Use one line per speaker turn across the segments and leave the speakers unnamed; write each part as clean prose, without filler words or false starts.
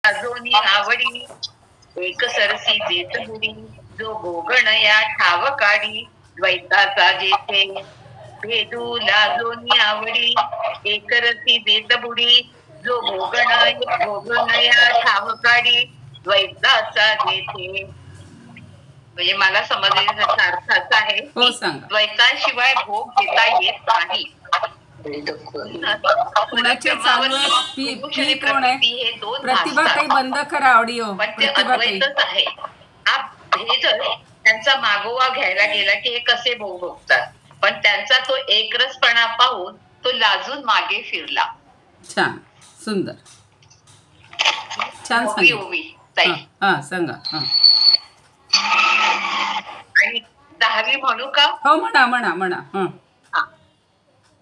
अजोनी आवडी एक सरसी देत बुडी जो गोगण या ठाव काढी द्वैताचा जेथे भेदू लाजोनी आवडी एक रसी देत बुडी जो गोगण या ठाव काढी द्वैताचा जेथे. म्हणजे मला समजलेला त्याचा अर्थ असा आहे की द्वैताशिवाय भोग घेता येत नाही.
कोणाचे चालू आहे पी कोण आहे? प्रतिभाताई बंद करा ऑडिओ.
पण ते अद्वैतच आहे. हा भेद त्यांचा मागोवा घ्यायला गेला की हे कसे भोग भोगतात, पण त्यांचा तो एकरसपणा पाहून तो लाजून मागे फिरला.
छान, सुंदर, छान सांगा. सांगा.
आणि 10वी म्हणू का?
हो, म्हणा.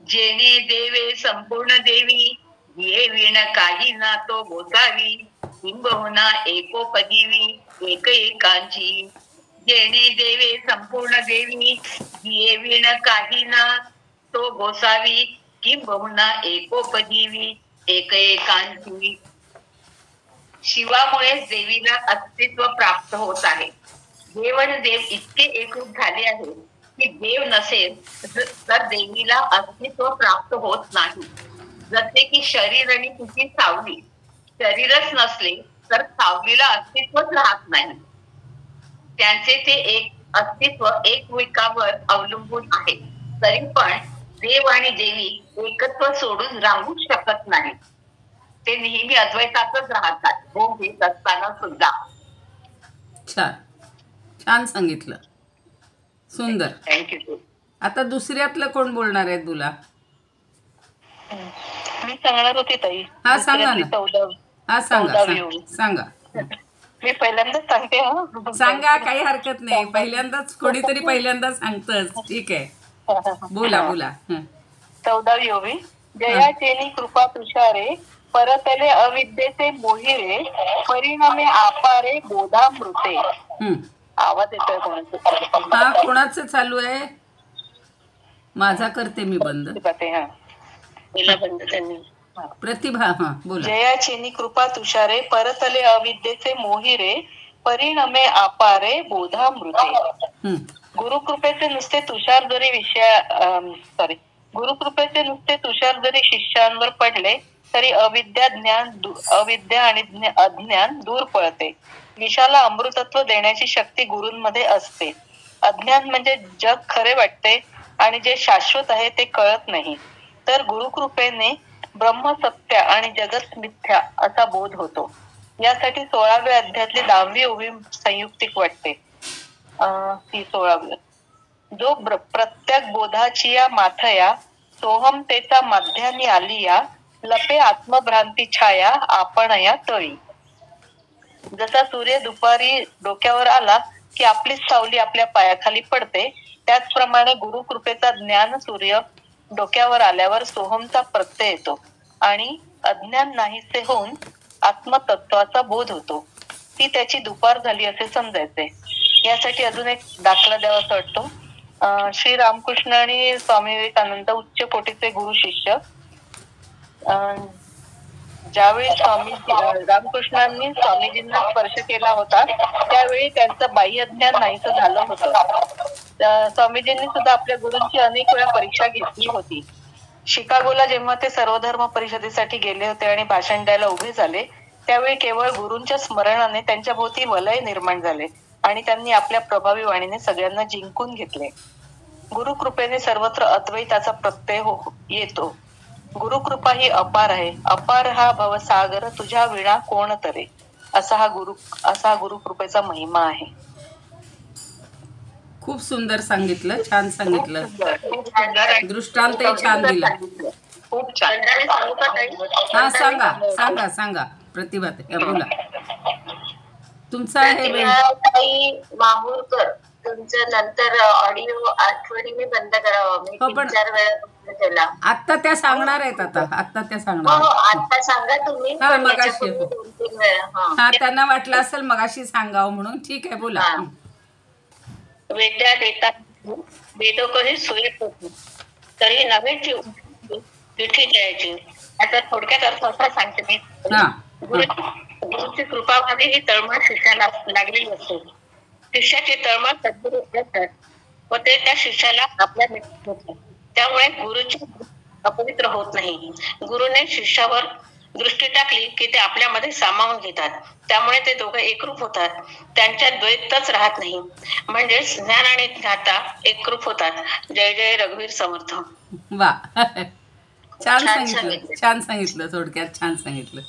जेणे देवे संपूर्ण देवी ये विण काही ना तो गोसावी किंबहुना एकोपदीवी एक एकांची. जेणे देवे संपूर्ण देवी ये विण काही ना तो गोसावी किंबहुना एकोपदीवी एक एकांची. शिवामुळेच देवीला अस्तित्व प्राप्त होत आहे. देव आणि देव इतके एकरूप झाले आहे की देव नसेल तर देवीला अस्तित्व प्राप्त होत नाही. जसे की शरीर आणि तिची सावली, शरीरच नसले तर सावलीला अस्तित्वच राहत नाही. त्यांचे ते एक अस्तित्व एकमेकांवर अवलंबून आहे. तरी पण देव आणि देवी एकत्व सोडून राहू शकत नाही. ते नेहमी अद्वैतातच राहतात भोग घेत असताना सुद्धा.
छान सांगितलं, सुंदर.
थँक्यू.
आता दुसऱ्यातलं कोण बोलणार आहे तुला?
मी सांगणार होती ताई.
हा, सांगा ना. सांगा.
मी पहिल्यांदाच सांगते.
सांगा, काही हरकत नाही. पहिल्यांदाच कोणीतरी पहिल्यांदा सांगतच. ठीक आहे, बोला.
14वी ओवी. जयाचेनी कृपा तुषारे परतले अविद्येचे मोहिरे परिणामे आपारे बोधामृते. आवाज येतोय कोणाचा?
हा, कोणाचं चालू आहे? माझा करते मी बंद. प्रतिभा, हा बोला.
जयाचेनी कृपा तुषारे परतले अविद्येचे मोहिरे परिणामे आपारे बोधामृते. गुरुकृपेचे नुसते तुषार जरी शिष्यांवर पडले तरी अविद्या आणि अज्ञान दूर पळते. विषाला अमृतत्व देण्याची शक्ती गुरूंमध्ये असते. अज्ञान म्हणजे जग खरे वाटते आणि जे शाश्वत आहे ते कळत नाही. तर गुरुकृपेने ब्रह्म सत्य आणि जगत मिथ्या असा बोध होतो. यासाठी 16व्या अध्यायातली 10वी ओवी संयुक्तिक वाटते. ती 16वी. जो प्रत्येक बोधाची या माथया सोहमतेचा मध्यानी आलिया लपे आत्मभ्रांती छाया आपण या तळी. जसा सूर्य दुपारी डोक्यावर आला की आपलीच सावली आपल्या पायाखाली पडते, त्याचप्रमाणे गुरुकृपेचा ज्ञान सूर्य डोक्यावर आल्यावर सोहमचा प्रत्यय येतो आणि अज्ञान नाहीसे होऊन आत्मतत्वाचा बोध होतो. ती त्याची दुपार झाली असे समजायचे. यासाठी अजून एक दाखला द्यावासा वाटतो. श्री रामकृष्ण आणि स्वामी विवेकानंद उच्च कोटीचे गुरु शिष्य. ज्यावेळी रामकृष्णांनी स्वामीजींना स्पर्श केला होता त्यावेळी त्यांचं बाह्यज्ञान नाहीसं झालं होतं. स्वामीजींनी सुद्धा आपल्या गुरूंची अनेक वेळा परीक्षा घेतली होती. शिकागोला जेव्हा ते सर्वधर्म परिषदेसाठी गेले होते आणि भाषण द्यायला उभे झाले त्यावेळी केवळ गुरूंच्या स्मरणाने त्यांच्या भोवती वलय निर्माण झाले आणि त्यांनी आपल्या प्रभावी वाणीने सगळ्यांना जिंकून घेतले. गुरुकृपेने सर्वत्र अद्वैताचा प्रत्यय येतो. गुरुकृपा ही अपार आहे. अपार हा भवसागर तुझ्या विणा कोण तरे, असा गुरुकृपेचा महिमा आहे.
खूप सुंदर सांगितलं, छान सांगितलं. दृष्टांतही छान दिला.
खूप छान.
हा, सांगा. प्रतिभा बोला. तुमचा आहे
माहूरकर. तुमचं नंतर ऑडिओ आठवणीने बंद करावा. मी 3-4 वेळा केला.
आता त्या सांगणार आहेत. आता त्या सांगणार.
आता सांगा तुम्ही.
हा, त्यांना वाटलं असेल मगाशी सांगावं म्हणून. ठीक आहे, बोला.
वेद्या देतात वेदो कधी सुरेख होती तरी नवे पिठी द्यायची. आता थोडक्यात अर्थ असा सांगते मी.
गुरुची कृपा व्हावी ही तळमळ शिष्याला लागलेली असते. शिष्याची तळमळ सद्गुरू असतात व ते त्या शिष्याला आपल्या मिळत होतात. त्यामुळे गुरुची अपवित्र होत नाही. गुरुने शिष्यावर दृष्टी टाकली की ते आपल्यामध्ये सामावून घेतात. त्यामुळे ते दोघं एकरूप होतात. त्यांच्यात द्वैतच राहत नाही. म्हणजेच ज्ञान आणि ज्ञाता एकरूप होतात. जय जय रघुवीर समर्थ.
वा छान
छान
सांगितलं,
सांगितलं.
छान सांगितलं, थोडक्यात छान सांगितलं.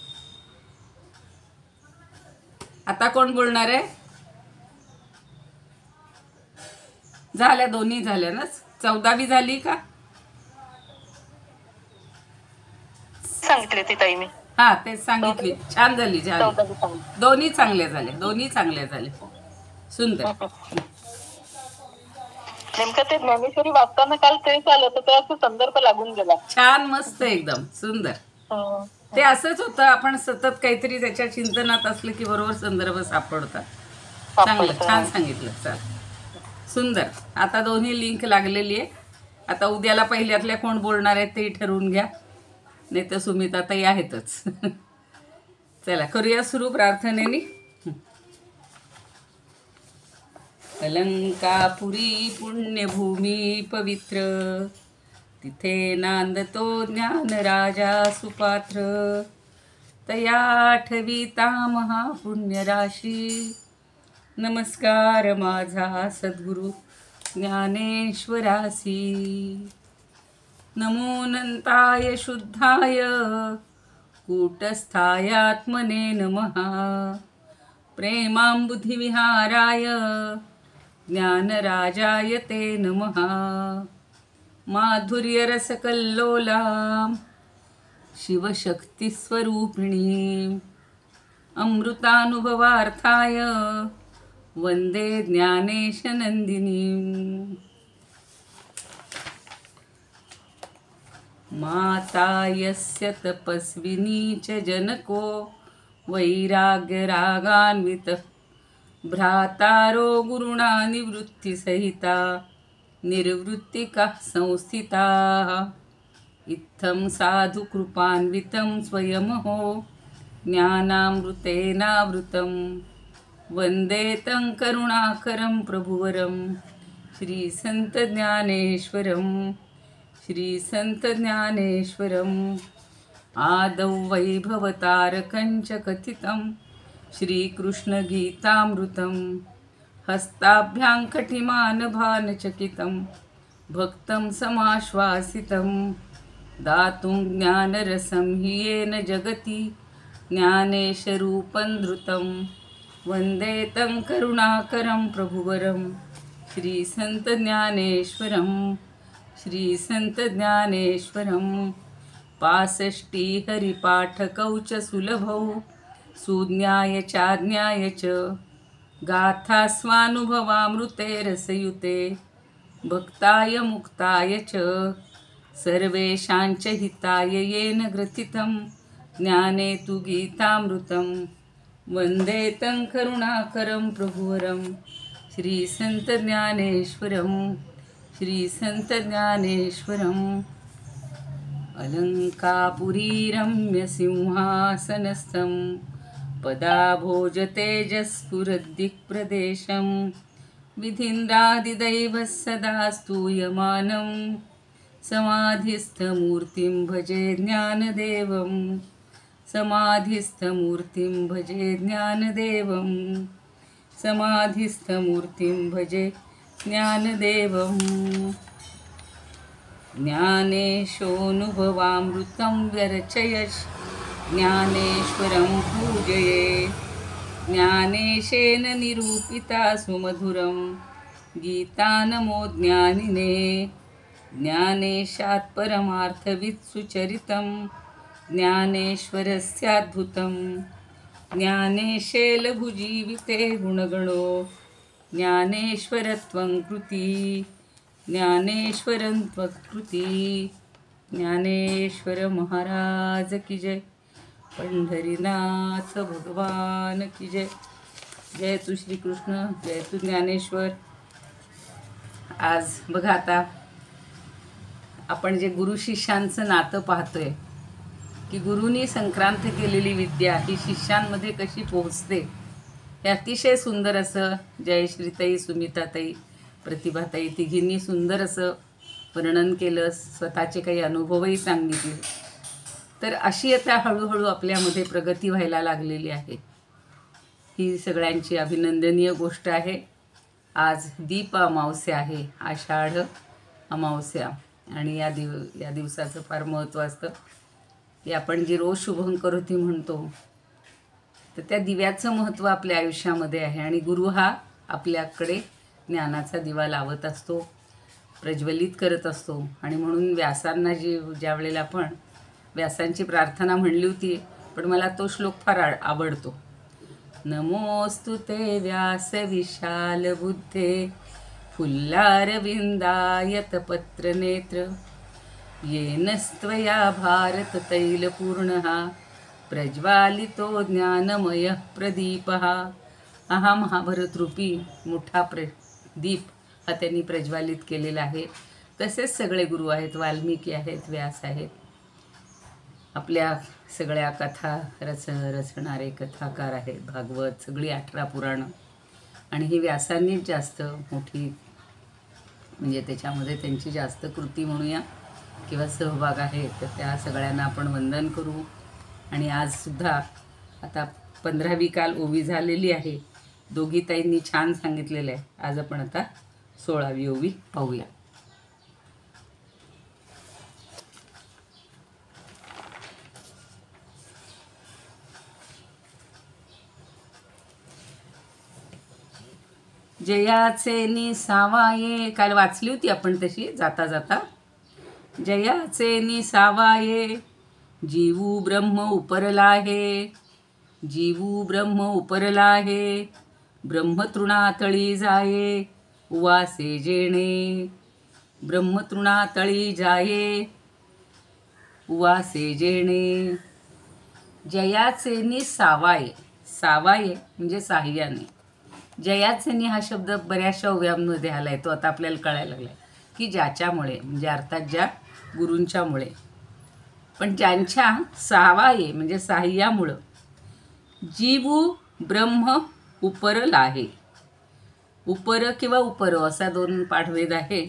आता कोण बोलणार आहे? झाल्या, दोन्ही झाल्या ना. 14वी झाली का?
सांगितली ती ताई मी.
हा तेच सांगितली. छान झाली, झाली.
14वी सांगितली.
दोन्ही चांगल्या झाल्या, दोन्ही चांगल्या झाल्या. सुंदर.
नेमकं ते ज्ञानेश्वरी वाचताना काल तेच आलं तर त्याचा संदर्भ लागून गेला.
छान, मस्त, एकदम सुंदर. ते असंच होतं, आपण सतत काहीतरी त्याच्या चिंतनात असलं की बरोबर संदर्भ सापडतात. चांगलं, छान सांगितलं. चल, सुंदर. आता दोन्ही लिंक लागलेली आहे. आता उद्याला पहिल्यातल्या कोण बोलणार आहेत ते ठरवून घ्या, नाही तर सुमिता ताई आहेतच. चला करूया सुरू प्रार्थनेने. अलंकापुरी पुण्यभूमी पवित्र, तिथे नांदतो ज्ञान राजा सुपात्र. तया आठविता महापुण्य राशी, नमस्कार माझा सद्गुरु ज्ञानेश्वरासी. नमो नंताय शुद्धाय कूटस्थायात्मने नमः. प्रेमांबुधिविहाराय ज्ञानराजाय ते नमः. माधुर्यरसकल्लोला शिवशक्तिस्वरूपिणी, अमृतानुभवार्थाय वंदे ज्ञानेशनंदिनी. माता यस्य तपस्विनी च जनको, वैराग्यरागान्वितः भ्रातारो गुरुणा निवृत्तिसहिता, निर्वृत्तिकाः संस्थिताः. इत्थं साधु कृपान्वितं स्वयमहो ज्ञानामृतेनावृतं, वन्दे तं करुणाकरं प्रभुवरं श्रीसन्तज्ञानेश्वरं. श्रीसन्तज्ञानेश्वरम् आदौ वैभवतारकं च कथितं श्रीकृष्णगीतामृतं. हस्ताभ्यां कटिमानभानचकितं भक्तं समाश्वासितं. दातुं ज्ञानरसं हि येन जगति ज्ञानेशरूपं धृतं. वन्दे तं करुणाकरं प्रभुवरं श्रीसन्तज्ञानेश्वरं. श्रीसन्तज्ञानेश्वरं 65 हरिपाठकौ च सुलभौ, सुज्ञाय चाज्ञाय च गाथास्वानुभवामृते रसयुते. भक्ताय मुक्ताय च सर्वेषां च हिताय येन ग्रथितं ज्ञाने तु गीतामृतं. वन्दे तं करुणाकरं प्रभुवरं श्रीसन्तज्ञानेश्वरं. श्रीसन्तज्ञानेश्वरम् अलंकापुरी रम्यसिंहासनस्थं, पदाभोजतेजस्फुरद्दिक्प्रदेशं. विधीन्द्रादिदैवः सदा स्तूयमानं, समाधिस्थमूर्तिं भजे ज्ञानदेवं. समाधिस्थमूर्तिं भजे ज्ञानदेवं. समाधिस्थमूर्तिं भजे ज्ञानदेवम्. ज्ञानेशोऽनुभवामृतं व्यरचयत् ज्ञानेश्वरं पूजये. ज्ञानेशेन निरूपिता सुमधुरं गीता नमो ज्ञानिने. ज्ञानेशात् परमार्थवित् सुचरितं ज्ञानेश्वरस्याद्भुतं. ज्ञानेशे लघुजीविते गुणगणो ज्ञानेश्वरत्वं कृती. ज्ञानेश्वरं त्वत्कृती. ज्ञानेश्वर महाराज की जय. पंढरीनाथ भगवान की जय. जय तू श्रीकृष्ण, जय तू ज्ञानेश्वर. आज बघा आता आपण जे गुरु शिष्यांचं नातं पाहतोय की गुरुनी संक्रांत केलेली विद्या ही शिष्यांमध्ये कशी पोहोचते हे अतिशय सुंदर असं जयश्रीताई, सुमिताताई, प्रतिभाताई तिघींनी सुंदर असं वर्णन केलं, स्वतःचे काही अनुभवही सांगितले. तर अशी आता हळूहळू आपल्यामध्ये प्रगती व्हायला लागलेली आहे. ही सगळ्यांची अभिनंदनीय गोष्ट आहे. आज दीप अमावस्या आहे, आषाढ अमावस्या, आणि या दिवसाचं फार महत्त्व असतं की आपण जी रोज शुभं करोती म्हणतो, तर त्या दिव्याचं महत्त्व आपल्या आयुष्यामध्ये आहे. आणि गुरु हा आपल्याकडे ज्ञानाचा दिवा लावत असतो, प्रज्वलित करत असतो. आणि म्हणून व्यासांना ज्या वेळेला आपण व्यासांची प्रार्थना म्हणली होती, पण मला तो श्लोक फार आवडतो. नमोस्तु ते व्यास विशाल बुद्धे फुल्लारविंदायत पत्रनेत्र येनस्त्वया भारत तैलपूर्णः प्रज्वालितो ज्ञानमय प्रदीपः. हा महाभारतरूपी मोठा दीप हा त्यांनी प्रज्वालित केलेला आहे. तसेच सगळे गुरु आहेत, वाल्मिकी आहेत, व्यास आहेत, आपल्या सगळ्या कथा रचणारे कथाकार आहेत, भागवत, सगळी 18 पुराणं. आणि ही व्यासांनीच जास्त मोठी, म्हणजे त्याच्यामध्ये त्यांची जास्त कृती म्हणूया किंवा सहभाग आहे. तर त्या सगळ्यांना आपण वंदन करू. आणि आजसुद्धा आता 15वी काल ओवी झालेली आहे. दोघी ताईंनी छान सांगितलेलं आहे. आज आपण आता 16वी ओवी पाहूया. जयाचे निसावाये, काल वाचली होती आपण तशी जाता जाता. जयाचे निसावाये जीवू ब्रह्म उपरला आहे, जीवू ब्रह्म उपरला आहे, ब्रह्मतृणातळी जाये उवासे जेणे, ब्रह्मतृणातळी जाये उवासे जेणे. जयाचे निसावाये, सावाये म्हणजे साह्याने. जयाचेनी हा शब्द बऱ्याचशा ओव्यांमध्ये आला आहे, तो आता आपल्याला कळायला लागला आहे की ज्याच्यामुळे, म्हणजे अर्थात ज्या गुरूंच्यामुळे, पण ज्यांच्या सावाये म्हणजे साह्यामुळं जीवू ब्रह्म उपरला आहे. उपर किंवा उपरो असा 2 पाठभेद आहे.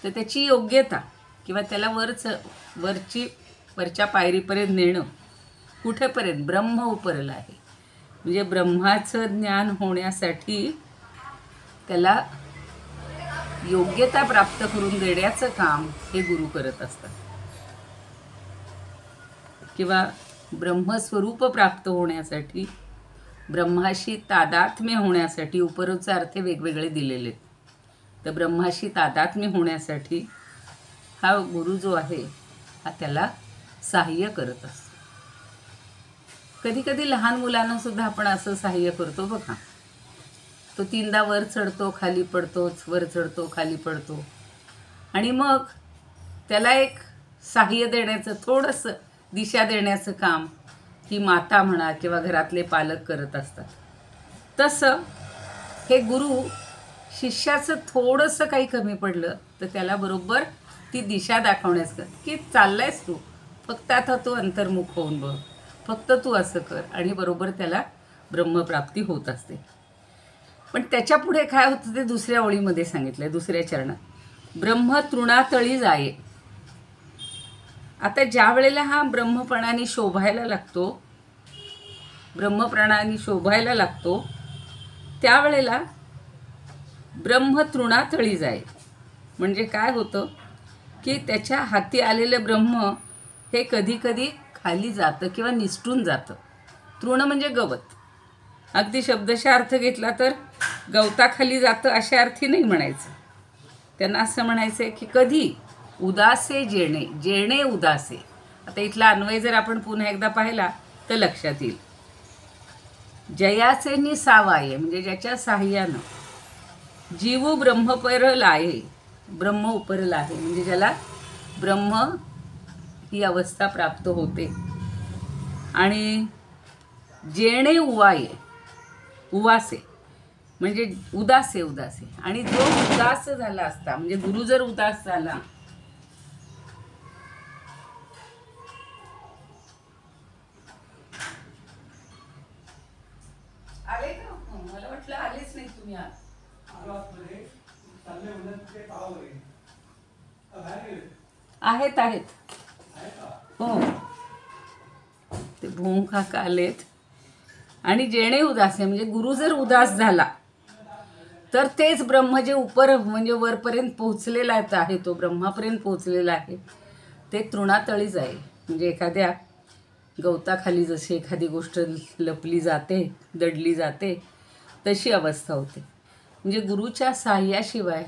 तर त्याची योग्यता किंवा त्याला वरच्या पायरीपर्यंत नेणं, कुठेपर्यंत? ब्रह्म उपरला आहे, म्हणजे ब्रह्माचं ज्ञान होण्यासाठी त्याला योग्यता प्राप्त करून देण्याचं काम हे गुरु करत असतात. किंवा ब्रह्मस्वरूप प्राप्त होण्यासाठी, ब्रह्माशी तादात्म्य होण्यासाठी, उपरोचा अर्थ वेगवेगळे दिलेले. तर ब्रह्माशी तादात्म्य होण्यासाठी हा गुरु जो आहे हा त्याला सहाय्य करत असतो. कधी कधी लहान मुलांना सुद्धा आपण असं सहाय्य करतो बघा. तो 3दा वर चढतो, खाली पडतोच, वर चढतो, खाली पडतो. आणि मग त्याला एक सहाय्य देण्याचं, थोडंसं दिशा देण्याचं काम ही माता म्हणा किंवा घरातले पालक करत असतात. तसं हे गुरु शिष्याचं थोडंसं काही कमी पडलं तर त्याला बरोबर ती दिशा दाखवण्याचं की चाललायस तू, फक्त आता तू अंतर्मुख होऊन बघ, फक्त तू असं कर, आणि बरोबर त्याला ब्रह्मप्राप्ती होत असते. पण त्याच्या पुढे काय होतं ते दुसऱ्या ओळीमध्ये सांगितलं, दुसऱ्या चरणात. ब्रह्म तृणातळी जाये. आता ज्या वेळेला हा ब्रह्मपणाने शोभायला लागतो, ब्रह्मप्राणाने शोभायला लागतो, त्यावेळेला ब्रह्म तृणातळी जाये. म्हणजे काय होतं की त्याच्या हाती आलेलं ब्रह्म हे कधी कधी खाली जातं किंवा निसटून जातं. तृण म्हणजे गवत. अगदी शब्दशः अर्थ घेतला तर गवताखाली जातं अशा अर्थी नाही म्हणायचं. त्यांना असं म्हणायचं आहे की कधी उदासे जेणे, जेणे उदासे. आता इथला अन्वय जर आपण पुन्हा एकदा पाहिला तर लक्षात येईल. जयाचे निसावाये म्हणजे ज्याच्या साह्यानं जीव ब्रह्मपर लाये, ब्रह्म उपरला आहे, म्हणजे ज्याला ब्रह्म ही अवस्था प्राप्त होते. आणि जेणे उवाये, उवासे म्हणजे उदासे, उदासे. आणि जो उदास झाला असता, म्हणजे गुरु जर उदास झाला आहेत आहेत. हो, ते भोंग काका आलेत. आणि जेणे उदास आहे म्हणजे गुरु जर उदास झाला तर तेच ब्रह्म जे म्हणजे वरपर्यंत पोहोचलेला आहे, तो ब्रह्मापर्यंत पोहोचलेला आहे, ते तृणातळीच आहे. म्हणजे एखाद्या गवताखाली जशी एखादी गोष्ट लपली जाते, दडली जाते, तशी अवस्था होते. म्हणजे गुरुच्या साह्याशिवाय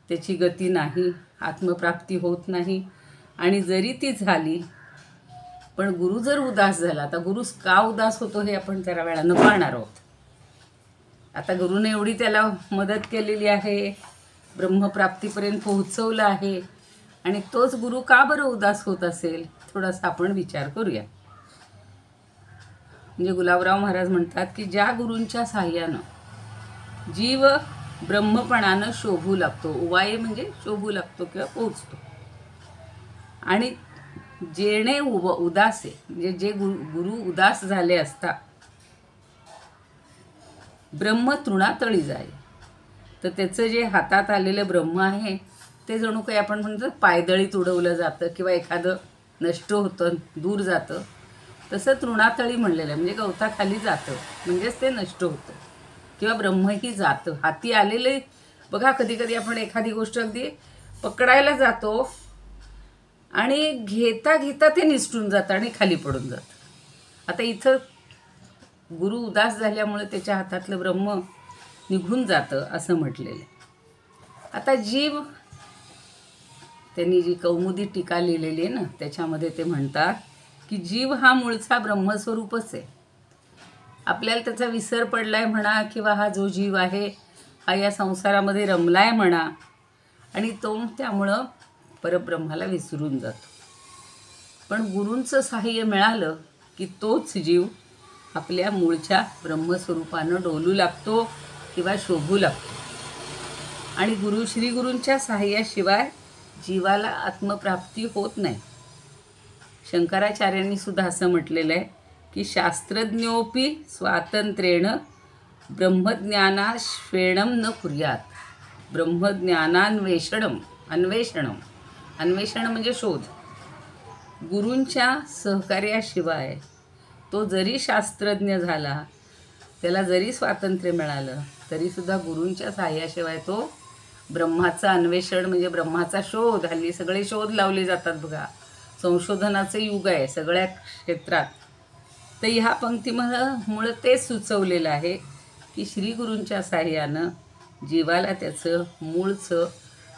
त्याची गती नाही, आत्मप्राप्ती होत नाही. आणि जरी ती झाली पण गुरु जर उदास झाला, आता गुरु का उदास होतो हे आपण जरा वेळानं पाहणार आहोत. आता गुरुने एवढी त्याला मदत केलेली आहे, ब्रह्मप्राप्तीपर्यंत पोहोचवलं आहे, आणि तोच गुरु का बरं उदास होत असेल, थोडासा आपण विचार करूया. म्हणजे गुलाबराव महाराज म्हणतात की ज्या गुरूंच्या साह्यानं जीव ब्रह्मपणानं शोभू लागतो, उवाई म्हणजे शोभू लागतो किंवा पोहोचतो. आणि जेणे उदास आहे म्हणजे जे गुरु उदास झाले असता ब्रह्म तृणातळी जाय, तर त्याचं जे हातात आलेलं ब्रह्म आहे ते जणू काही आपण म्हणतो पायदळीत उडवलं जातं किंवा एखादं नष्ट होतं, दूर जातं, तसं तृणातळी म्हणलेलं आहे. म्हणजे गवताखाली जातं म्हणजेच ते नष्ट होतं किंवा ब्रह्मही जातं. हाती आलेले बघा, कधी कधी आपण एखादी गोष्ट अगदी पकडायला जातो आणि घेता घेता ते निसटून जातं आणि खाली पडून जातं. आता इथं गुरु उदास झाल्यामुळे त्याच्या हातातलं ब्रह्म निघून जातं असं म्हटलेलं आहे. आता जीव, त्यांनी जी कौमुदी टीका लिहिलेली आहे ना, त्याच्यामध्ये ते म्हणतात की जीव हा मूळचा ब्रह्मस्वरूपच आहे. आपल्याला त्याचा विसर पडलाय म्हणा, किंवा हा जो जीव आहे हा या संसारामध्ये रमलाय म्हणा, आणि तो त्यामुळं परब्रह्माला विसरून जातो. पण गुरूंचं साह्य मिळालं की तोच जीव आपल्या मूळच्या ब्रह्मस्वरूपानं डोलू लागतो किंवा शोभू लागतो. आणि श्री गुरूंच्या साह्याशिवाय जीवाला आत्मप्राप्ती होत नाही. शंकराचार्यांनी सुद्धा असं म्हटलेलं आहे की शास्त्रज्ञोपी स्वातंत्र्येण ब्रह्मज्ञानाश्वेणं न कुर्यात. ब्रह्मज्ञानान्वेषणं, अन्वेषण म्हणजे शोध. गुरूंच्या सहकार्याशिवाय तो जरी शास्त्रज्ञ झाला, त्याला जरी स्वातंत्र्य मिळालं, तरीसुद्धा गुरूंच्या साह्याशिवाय तो ब्रह्माचं अन्वेषण म्हणजे ब्रह्माचा शोध, हल्ली सगळे शोध लावले जातात बघा, संशोधनाचं युग आहे सगळ्या क्षेत्रात. तर ह्या पंक्तीमुळं तेच सुचवलेलं आहे की श्रीगुरूंच्या साह्यानं जीवाला त्याचं मूळचं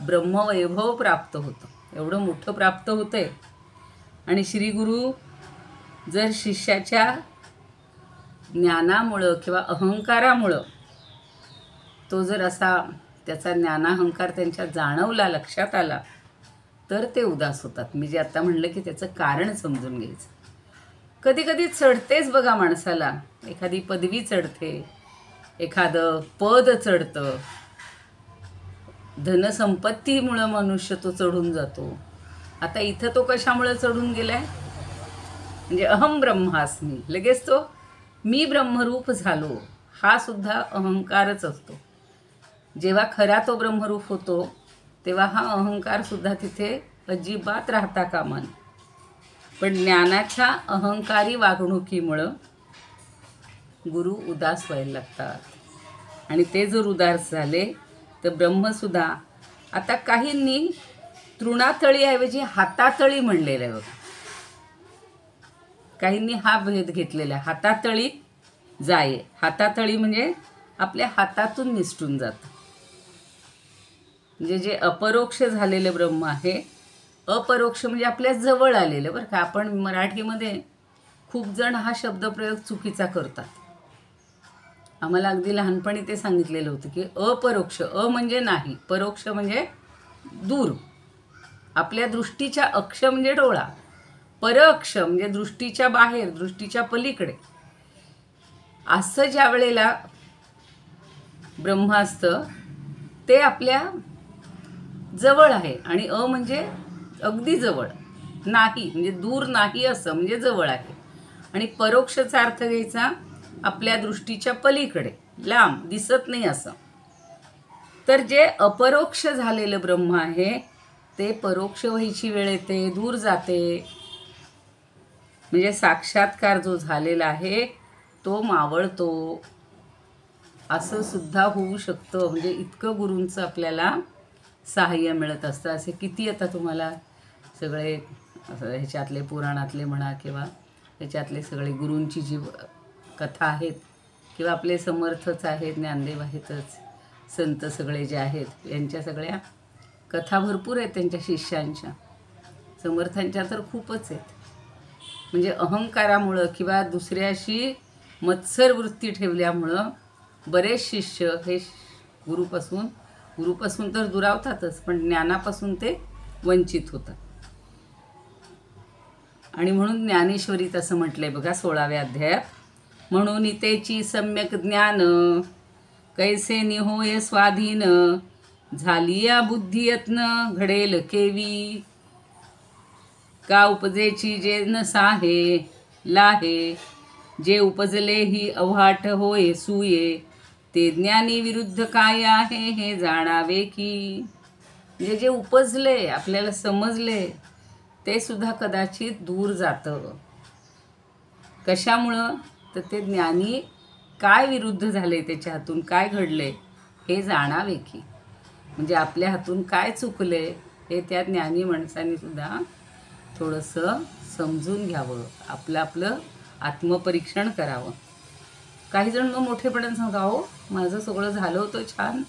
ब्रह्मवैभव प्राप्त होतं. एवढं मोठं प्राप्त होतं आहे. आणि श्रीगुरू जर शिष्याच्या ज्ञानामुळं किंवा अहंकारामुळं तो जर असा त्याचा ज्ञानाहंकार त्यांच्या जाणवला, लक्षात आला, तर ते उदास होतात. मी जे आता म्हणलं की त्याचं कारण समजून घ्यायचं. कधी कधी चढतेच बघा माणसाला, एखादी पदवी चढते, एखादं पद चढतं, धनसंपत्तीमुळं मनुष्य तो चढून जातो. आता इथं तो कशामुळं चढून गेलाय, म्हणजे अहम ब्रह्मास्मी, लगेच तो मी ब्रह्मरूप झालो, हा सुद्धा अहंकारच असतो. जेव्हा खरा तो ब्रह्मरूप होतो तेव्हा हा अहंकारसुद्धा तिथे अजिबात राहता कामा नये. पण ज्ञानाच्या अहंकारी वागणुकीमुळं गुरु उदास व्हायला लागतात. आणि ते जर उदास झाले तर ब्रह्मसुद्धा, आता काहींनी तृणातळीऐवजी हातातळी म्हणलेलं आहे बघा. काहींनी हा भेद घेतलेला आहे, हातातळी जाये. हातातळी म्हणजे आपल्या हातातून निसटून जातं. म्हणजे जे अपरोक्ष झालेलं ब्रह्म आहे, अपरोक्ष म्हणजे आपल्या जवळ आलेलं. बरं का, आपण मराठीमध्ये खूप जण हा शब्दप्रयोग चुकीचा करतात. आम्हाला अगदी लहानपणी ते सांगितलेलं होतं की अपरोक्ष, म्हणजे नाही, परोक्ष म्हणजे दूर, आपल्या दृष्टीच्या अक्ष म्हणजे डोळा, परअक्ष म्हणजे दृष्टीच्या बाहेर, दृष्टीच्या पलीकडे. असं ज्या वेळेला ब्रह्म असतं ते आपल्या जवळ आहे. आणि म्हणजे अगदी जवळ, नाही म्हणजे दूर नाही असं म्हणजे जवळ आहे. आणि परोक्षचा अर्थ घ्यायचा आपल्या दृष्टीच्या पलीकडे, लांब, दिसत नाही असं. तर जे अपरोक्ष झालेलं ब्रह्म आहे ते परोक्ष व्हायची वेळ येते, दूर जाते. म्हणजे साक्षात्कार जो झालेला आहे तो मावळतो, असं सुद्धा होऊ शकतं. म्हणजे इतकं गुरूंचं आपल्याला सहाय्य मिळत असतं. असे किती आता तुम्हाला सगळे ह्याच्यातले पुराणातले म्हणा किंवा ह्याच्यातले सगळे गुरूंची जी कथा आहेत किंवा आपले समर्थच आहेत, ज्ञानदेव आहेतच, संत सगळे जे आहेत यांच्या सगळ्या कथा भरपूर आहेत त्यांच्या शिष्यांच्या. समर्थांच्या तर खूपच आहेत. म्हणजे अहंकारामुळं किंवा दुसऱ्याशी मत्सर वृत्ती ठेवल्यामुळं बरेच शिष्य हे गुरुपासून तर दुरावतातच, पण ज्ञानापासून ते वंचित होतात. आणि म्हणून ज्ञानेश्वरीत असं म्हटलंय बघा 16व्या अध्यायात, म्हणून इतेची सम्यक ज्ञान कैसे निहोय स्वाधीन, झाली या बुद्धी यत्न घडेल केवी, का उपजेची जे न साहे लाहे, जे उपजले ही अव्हाट होय सुये, ते ज्ञानी विरुद्ध काय आहे हे जाणावे की. म्हणजे जे उपजले आपल्याला समजले ते सुद्धा कदाचित दूर जातं. कशामुळं? तर ते ज्ञानी काय विरुद्ध झाले, त्याच्या हातून काय घडले हे जाणावे की. म्हणजे आपल्या हातून काय चुकले हे त्या ज्ञानी माणसांनी सुद्धा थोडंसं समजून घ्यावं, आपलं आत्मपरीक्षण करावं. काही जण मग मोठेपणाने सांगतात, अहो माझं सगळं झालं होतं छान,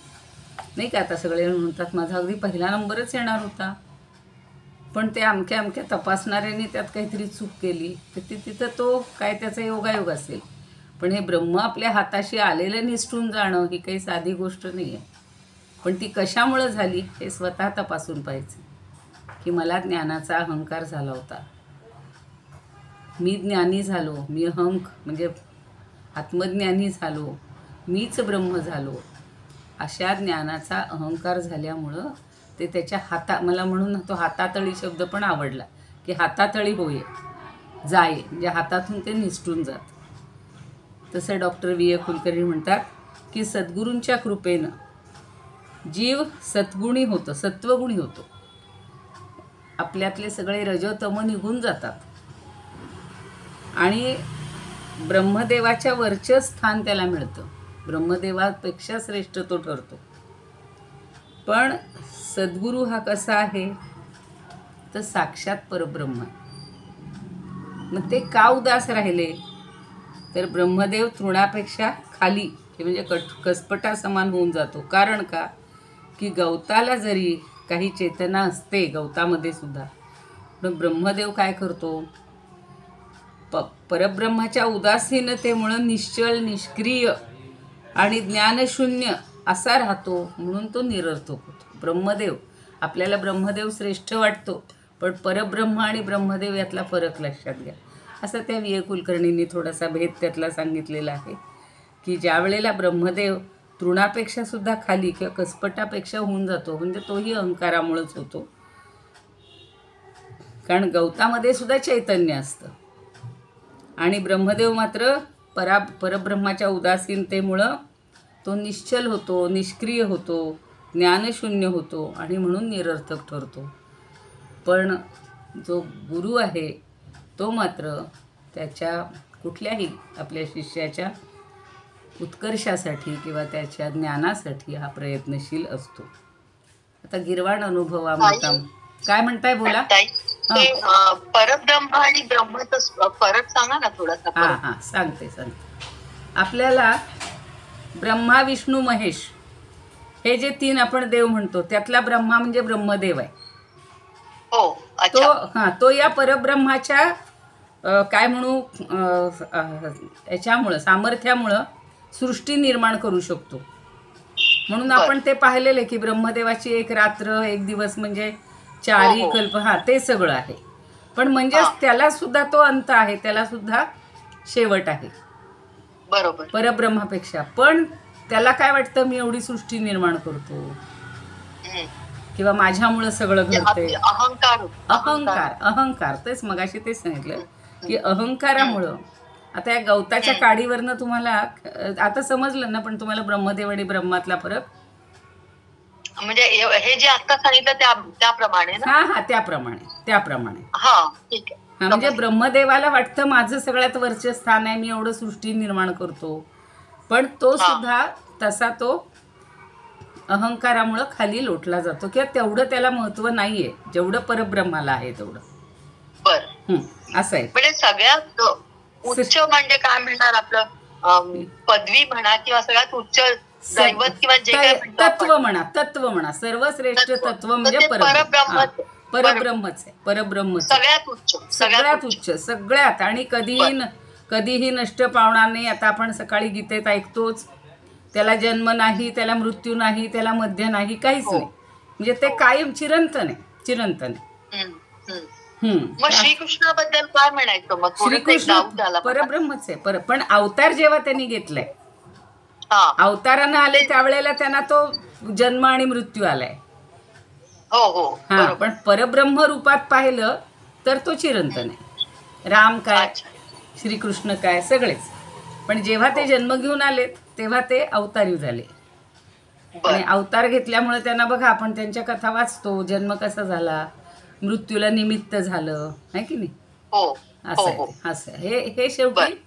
नाही का. आता सगळे म्हणतात माझा अगदी पहिला नंबरच येणार होता, पण ते अमक्या तपासणाऱ्यांनी त्यात काहीतरी चूक केली, तर तिथं तो काय त्याचा योगायोग असेल. पण हे ब्रह्म आपल्या हाताशी आलेलं निसटून जाणं ही काही साधी गोष्ट नाही आहे. पण ती कशामुळं झाली हे स्वतः तपासून पाहायचं, की मला ज्ञानाचा अहंकार झाला होता, मी ज्ञानी झालो, मी म्हणजे आत्मज्ञानी झालो, मीच ब्रह्म झालो, अशा ज्ञानाचा अहंकार झाल्यामुळं ते त्याच्या मला म्हणून तो हातातळी शब्द पण आवडला, की हातातळी होय जाय, म्हणजे हातातून ते निसटून जात. तसं डॉक्टर V.A. कुलकर्णी म्हणतात की सद्गुरूंच्या कृपेनं जीव सत्वगुणी होतो. आपल्यातले सगळे रजोतम निघून जातात आणि ब्रह्मदेवाच्या वरचं स्थान त्याला मिळतं. ब्रह्मदेवापेक्षा श्रेष्ठ तो ठरतो. पण सद्गुरू हा कसा आहे तर साक्षात परब्रह्म. मग ते का उदास राहिले तर ब्रह्मदेव तृणापेक्षा खाली, हे म्हणजे कसपटा समान होऊन जातो. कारण का, की गवताला जरी काही चेतना असते गवतामध्ये सुद्धा, पण ब्रह्मदेव काय करतो, परब्रह्माच्या उदासीनतेमुळं निश्चल, निष्क्रिय आणि ज्ञानशून्य असा राहतो, म्हणून तो निरर्थक होतो. ब्रह्मदेव आपल्याला ब्रह्मदेव श्रेष्ठ वाटतो, पण परब्रह्म आणि ब्रह्मदेव यातला फरक लक्षात घ्या. असं त्या V.A. कुलकर्णींनी थोडासा भेद त्यातला सांगितलेला आहे, की ज्या वेळेला ब्रह्मदेव तृणापेक्षा सुद्धा खाली किंवा कसपटापेक्षा होऊन जातो, म्हणजे तोही अहंकारामुळेच होतो. कारण गवतामध्ये सुद्धा चैतन्य असतं आणि ब्रह्मदेव मात्र परब्रह्माच्या उदासीनतेमुळं तो निश्चल होतो, निष्क्रिय होतो, ज्ञानशून्य होतो आणि म्हणून निरर्थक ठरतो. पण जो गुरु आहे तो मात्र त्याच्या कुठल्याही आपल्या शिष्याच्या उत्कर्षासाठी किंवा त्याच्या ज्ञानासाठी हा प्रयत्नशील असतो. आता गिरवाण अनुभवामृता काय म्हणताय, बोला.
परब्रह्म आणि ब्रह्मचा फरक सांगा ना थोडासा.
हां सांगते. आपल्याला ब्रह्मा, विष्णू, महेश हे जे 3 आपण देव म्हणतो त्यातला ब्रह्मा म्हणजे ब्रह्मदेव आहे. तो या परब्रह्माच्या काय म्हणू याच्यामुळं सामर्थ्यामुळं सृष्टी निर्माण करू शकतो. म्हणून आपण ते पाहिलेलं आहे की ब्रह्मदेवाची एक रात्र, एक दिवस म्हणजे 4 कल्प, ते सगळं आहे. पण म्हणजेच त्याला सुद्धा तो अंत आहे, त्याला सुद्धा शेवट आहे,
बरोबर,
परब्रह्मापेक्षा. पण त्याला काय वाटतं, मी एवढी सृष्टी निर्माण करतो किंवा माझ्यामुळं सगळं घडतंय. अहंकार तेच मगाशी तेच सांगितलं की अहंकारामुळं आता या गवताच्या काडीवरनं तुम्हाला आता समजलं ना, पण तुम्हाला ब्रह्मदेव आणि ब्रह्मातला फरक?
म्हणजे हे जे आता सांगितलं त्याप्रमाणे ना?
हा, त्याप्रमाणे.
हा, ठीक आहे.
हा, म्हणजे ब्रह्मदेवाला वाटतं माझं सगळ्यात वरचे स्थान आहे, मी एवढं सृष्टी निर्माण करतो, पण तो सुद्धा तसा तो अहंकारामुळं खाली लोटला जातो, किंवा तेवढं त्याला महत्व नाहीये जेवढं परब्रह्माला आहे तेवढं.
बर,
असं आहे.
म्हणजे सगळ्यात उच्च म्हणजे काय म्हणणार आपलं पदवी म्हणा, किंवा सगळ्यात उच्च दैवत, किंवा जे काय
तत्व म्हणा सर्वश्रेष्ठ तत्व म्हणजे परब्रह्मच आहे. सगळ्यात उच्च सगळ्यात, आणि कधीही नष्ट पावणार नाही. आता आपण सकाळी गीतेत ऐकतोच, त्याला जन्म नाही, त्याला मृत्यू नाही, त्याला मध्य नाही, काहीच नाही. म्हणजे ते कायम चिरंतन आहे.
मग श्रीकृष्णाबद्दल काय म्हणायचं? मग
श्रीकृष्ण परब्रह्मच आहे. पण अवतार जेव्हा त्यांनी घेतलाय, अवतारानं आले त्यावेळेला त्यांना तो जन्म आणि मृत्यू आलाय. हा, पण परब्रह्म रूपात पाहिलं तर तो चिरंतन आहे. राम काय, श्रीकृष्ण काय, सगळेच. पण जेव्हा ते जन्म घेऊन आले तेव्हा ते अवतारी झाले. आणि अवतार घेतल्यामुळे त्यांना बघा, आपण त्यांच्या कथा वाचतो, जन्म कसा झाला, मृत्यूला निमित्त झालं, आहे की नाही? असं हे शेवटी.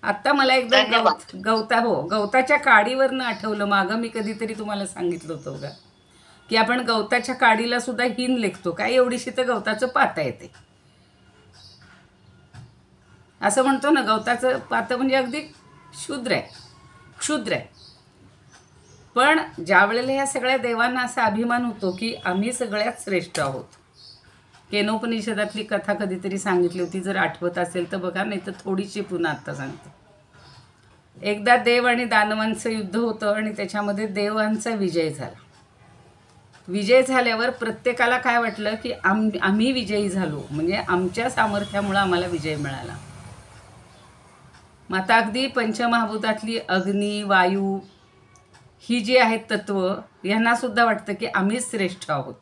आता मला एकदा गवताच्या काडीवरनं आठवलं, मागं मी कधीतरी तुम्हाला सांगितलं होतं बघा, की आपण गवताच्या काडीला सुद्धा हिन लेखतो. काय एवढीशी तर गवताचं पातं येते, असं म्हणतो ना. गवताचं पातं म्हणजे अगदी क्षुद्र आहे. पण ज्या वेळेला ह्या सगळ्या देवांना असा अभिमान होतो की आम्ही सगळ्यात श्रेष्ठ आहोत. केनोपनिषदातली कथा कधीतरी सांगितली होती, जर आठवत असेल तर बघा, नाही तर थोडीशी पुन्हा आत्ता सांगते. एकदा देव आणि दानवांचं युद्ध होतं, आणि त्याच्यामध्ये देवांचा विजय झाला. विजय झाल्यावर प्रत्येकाला काय वाटलं की आम्ही विजयी झालो, म्हणजे आमच्या सामर्थ्यामुळं आम्हाला विजय मिळाला. मग आता अगदी पंचमहाभूतातली अग्नी, वायू ही जी आहेत तत्व, यांना सुद्धा वाटतं की आम्हीच श्रेष्ठ आहोत.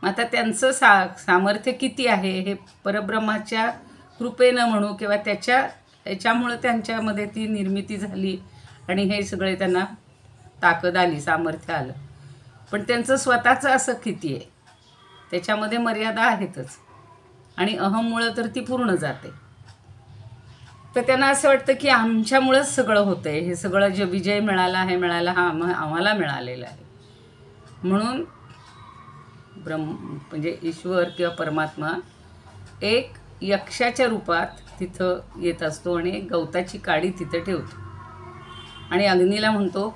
मग आता त्यांचं सामर्थ्य किती आहे हे परब्रह्माच्या कृपेनं म्हणू, किंवा ह्याच्यामुळं त्यांच्यामध्ये ती निर्मिती झाली, आणि हे सगळे त्यांना ताकद आली, सामर्थ्य आलं. पण त्यांचं स्वतःचं असं किती आहे, त्याच्यामध्ये मर्यादा आहेतच, आणि अहममुळं तर ती पूर्ण जाते. तर त्यांना असं वाटतं की आमच्यामुळंच सगळं होतं आहे, हे सगळं जे विजय मिळाला, हे मिळाला, हा आम्हाला मिळालेलं आहे. म्हणून म्हणजे ईश्वर किंवा परमात्मा एक यक्षाच्या रूपात तिथं येत असतो, आणि गवताची काडी तिथं ठेवतो, आणि अग्नीला म्हणतो,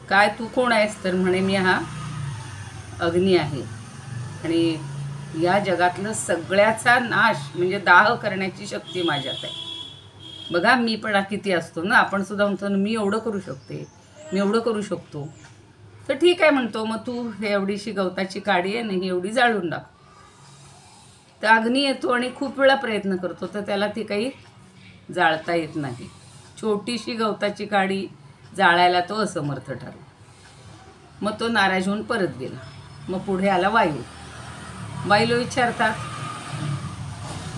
काय तू कोण आहेस? तर म्हणे, मी हा अग्नी आहे, आणि या जगातलं सगळ्याचा नाश म्हणजे दाह करण्याची शक्ती माझ्यात आहे. बघा मी पण किती असतो ना, आपण सुद्धा म्हणतो ना, मी एवढं करू शकते, मी एवढं करू शकतो. तर ठीक आहे म्हणतो, मग तू हे एवढीशी गवताची काडी आहे ना, ही एवढी जाळून टाक. तर अग्नी येतो आणि खूप वेळा प्रयत्न करतो, तर त्याला ती काही जाळता येत नाही. छोटीशी गवताची काडी जाळायला तो असमर्थ ठरला. मग तो नाराज होऊन परत गेला. मग पुढे आला वायू विचारतात,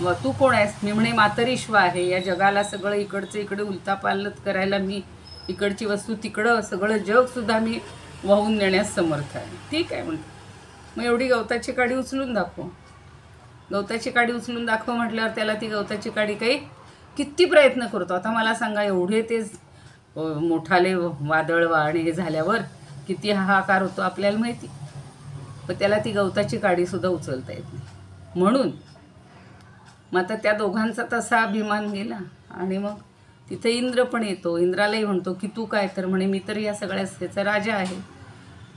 व तू कोण आहेस? मी म्हणे मातरीश्व आहे, या जगाला सगळं इकडचं इकडे उलतापालत करायला, मी इकडची वस्तू तिकडं सगळं जगसुद्धा मी वाहून नेण्यास समर्थ आहे. ठीक आहे म्हणतो, मग एवढी गवताची काडी उचलून दाखव. गवताची काडी उचलून दाखव म्हटल्यावर त्याला ती गवताची काडी काही किती प्रयत्न करतो. आता मला सांगा, एवढे ते मोठाले वादळ आणि हे झाल्यावर किती हाहाकार होतो आपल्याला माहिती. पण त्याला ती गवताची काडीसुद्धा उचलता येत नाही. म्हणून मग आता त्या दोघांचा तसा अभिमान गेला, आणि मग तिथे इंद्र पण येतो. इंद्रालाही म्हणतो की तू काय? तर म्हणे, मी तर या सगळ्या त्याचा राजा आहे.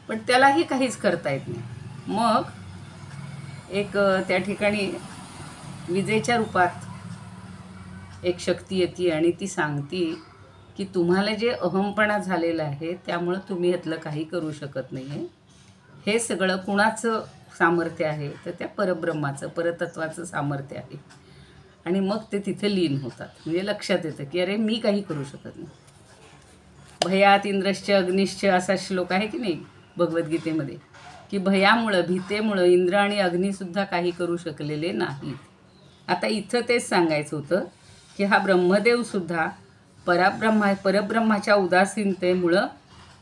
पण त्यालाही काहीच करता येत नाही. मग एक त्या ठिकाणी विजेच्या रूपात एक शक्ती येते, आणि ती सांगते की तुम्हाला जे अहमपणा झालेला आहे त्यामुळं तुम्ही यातलं काही करू शकत नाही आहे. हे सगळं कुणाचं सामर्थ्य आहे? तर त्या परब्रह्माचं, परतत्वाचं सामर्थ्य आहे. आणि मग ते तिथे लीन होतात. म्हणजे लक्षात येतं की अरे मी काही करू शकत नाही. भयात इंद्रश्च अग्निश्च असा श्लोक आहे की नाही भगवद्गीतेमध्ये, की भयामुळं, भीतेमुळं इंद्र आणि अग्निसुद्धा काही करू शकलेले नाहीत. आता इथं तेच सांगायचं होतं की हा ब्रह्मदेवसुद्धा परब्रह्माच्या उदासीनतेमुळं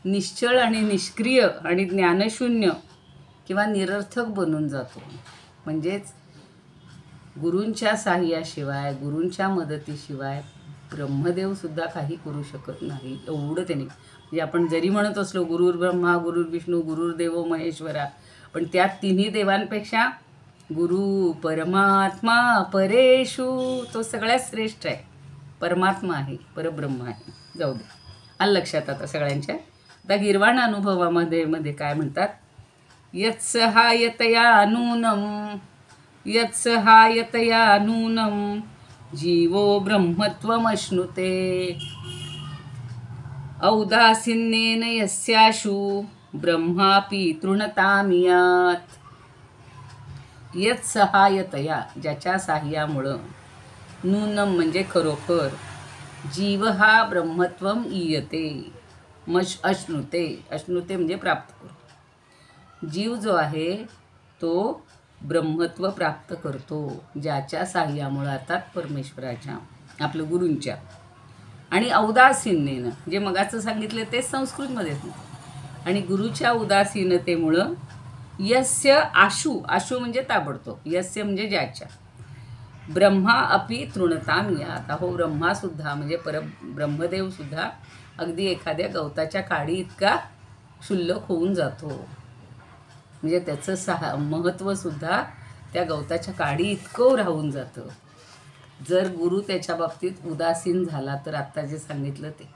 निश्चळ आणि निष्क्रिय आणि ज्ञानशून्य किंवा निरर्थक बनून जातो. म्हणजेच गुरूंच्या साह्याशिवाय, गुरूंच्या मदतीशिवाय ब्रह्मदेवसुद्धा काही करू शकत नाही. एवढं त्याने, म्हणजे आपण जरी म्हणत असलो गुरुर् ब्रह्मा गुरुर्विष्णू गुरुर्देवो महेश्वरा, पण त्या तिन्ही देवांपेक्षा गुरु परमात्मा परेशू तो सगळ्यात श्रेष्ठ आहे. परमात्मा आहे, परब्रह्म आहे. जाऊ दे, आलं लक्षात आता सगळ्यांच्या. आता गिर्वाण अनुभवामध्ये काय म्हणतात, यत्सहायतया नूनम जीवो ब्रह्मत्वमश्नुते औदासीन्येन यस्याशु ब्रह्मापि तृणतामियात. यत्सहायतया ज्याच्या साह्यामुळं, नूनम म्हणजे खरोखर, जीव हा ब्रह्मत्वम ईयते, अश्नुते म्हणजे प्राप्त करू. जीव जो आहे तो ब्रह्मत्व प्राप्त करतो ज्याच्या साह्यामुळं, अर्थात परमेश्वराच्या, आपलं गुरूंच्या. आणि औदासीन्येनं जे मगाचं सांगितलं ते संस्कृतमध्ये, आणि गुरुच्या उदासीनतेमुळं यस्य आशु म्हणजे ताबडतोब, यस्य म्हणजे ज्याच्या, ब्रह्मा अपि तृणतामियात. अहो ब्रह्मासुद्धा म्हणजे ब्रह्मदेवसुद्धा अगदी एखाद्या गवताच्या काडी इतका क्षुल्लक होऊन जातो. म्हणजे त्याचं महत्त्वसुद्धा त्या गवताच्या काडी इतकं राहून जातं जर गुरु त्याच्या बाबतीत उदासीन झाला तर. आत्ता जे सांगितलं ते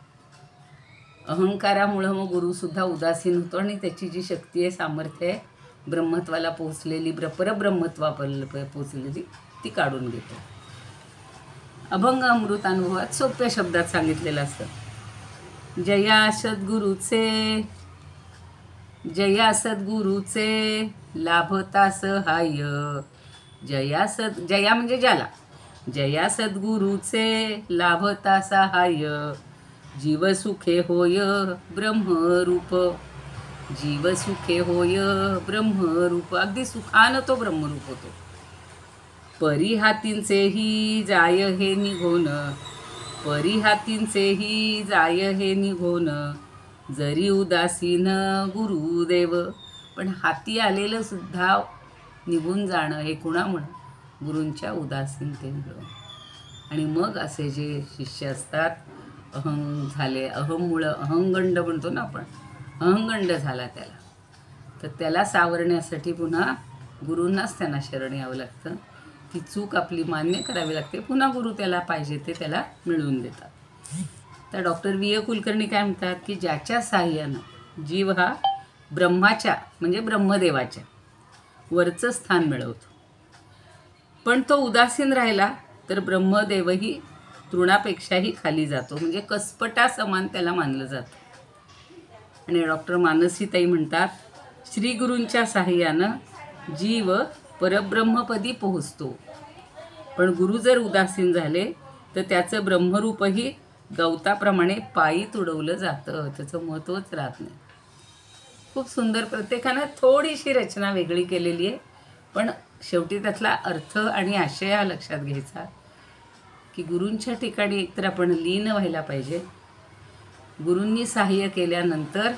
अहंकारामुळं मग गुरुसुद्धा उदासीन होतो आणि त्याची जी शक्ती आहे, सामर्थ्य आहे, ब्रह्मत्वाला पोचलेली, परब्रह्मत्वापर्यंत पोचलेली, ती काढून घेतो. अभंग अमृत अनुभवात सोप्या शब्दात सांगितलेलं असतं, जया सद्गुरूचे लाभता सहाय्य. जया म्हणजे ज्याला, जया सद्गुरूचे लाभता सहाय्य, जीवसुखे होय ब्रह्मरूप. जीवसुखे होय ब्रह्मरूप, अगदी सुखानं तो ब्रह्मरूप होतो. परिहातींचेही जाय हे निघोन, परिहातींचेही जाय हे निघोन, जरी उदासीन गुरुदेव. पण हाती आलेलं सुद्धा निघून जाणं हे कुणामुळं, गुरूंच्या उदासीनतेमुळं. आणि मग असे जे शिष्य असतात, अहममुळं अहंगंड म्हणतो ना आपण, अहंगंड झाला त्याला, तर त्याला सावरण्यासाठी पुन्हा गुरूंनाच त्यांना शरण यावं लागतं. ती चूक आपली मान्य करावी लागते, पुन्हा गुरु त्याला पाहिजे ते त्याला मिळवून देतात. तर डॉक्टर व्ही ए कुलकर्णी काय म्हणतात की ज्याच्या साह्यानं जीव हा ब्रह्माच्या म्हणजे ब्रह्मदेवाच्या वरचं स्थान मिळवतो, पण तो उदासीन राहिला तर ब्रह्मदेवही तृणापेक्षाही खाली जातो, म्हणजे कसपटा समान त्याला मानलं जातं. आणि डॉक्टर मानसीताई म्हणतात, श्रीगुरूंच्या साह्यानं जीव परब्रह्मपदी पोहोचतो, पण गुरु जर उदासीन झाले तर त्याचं ब्रह्मरूपही गवताप्रमाणे पायी तुडवलं जातं, त्याचं महत्त्वच राहत नाही. खूप सुंदर, प्रत्येकानं थोडीशी रचना वेगळी केलेली आहे, पण शेवटी त्यातला अर्थ आणि आशय हा लक्षात घ्यायचा की गुरूंच्या ठिकाणी एकतर आपण लीन व्हायला पाहिजे. गुरूंनी सहाय्य केल्यानंतर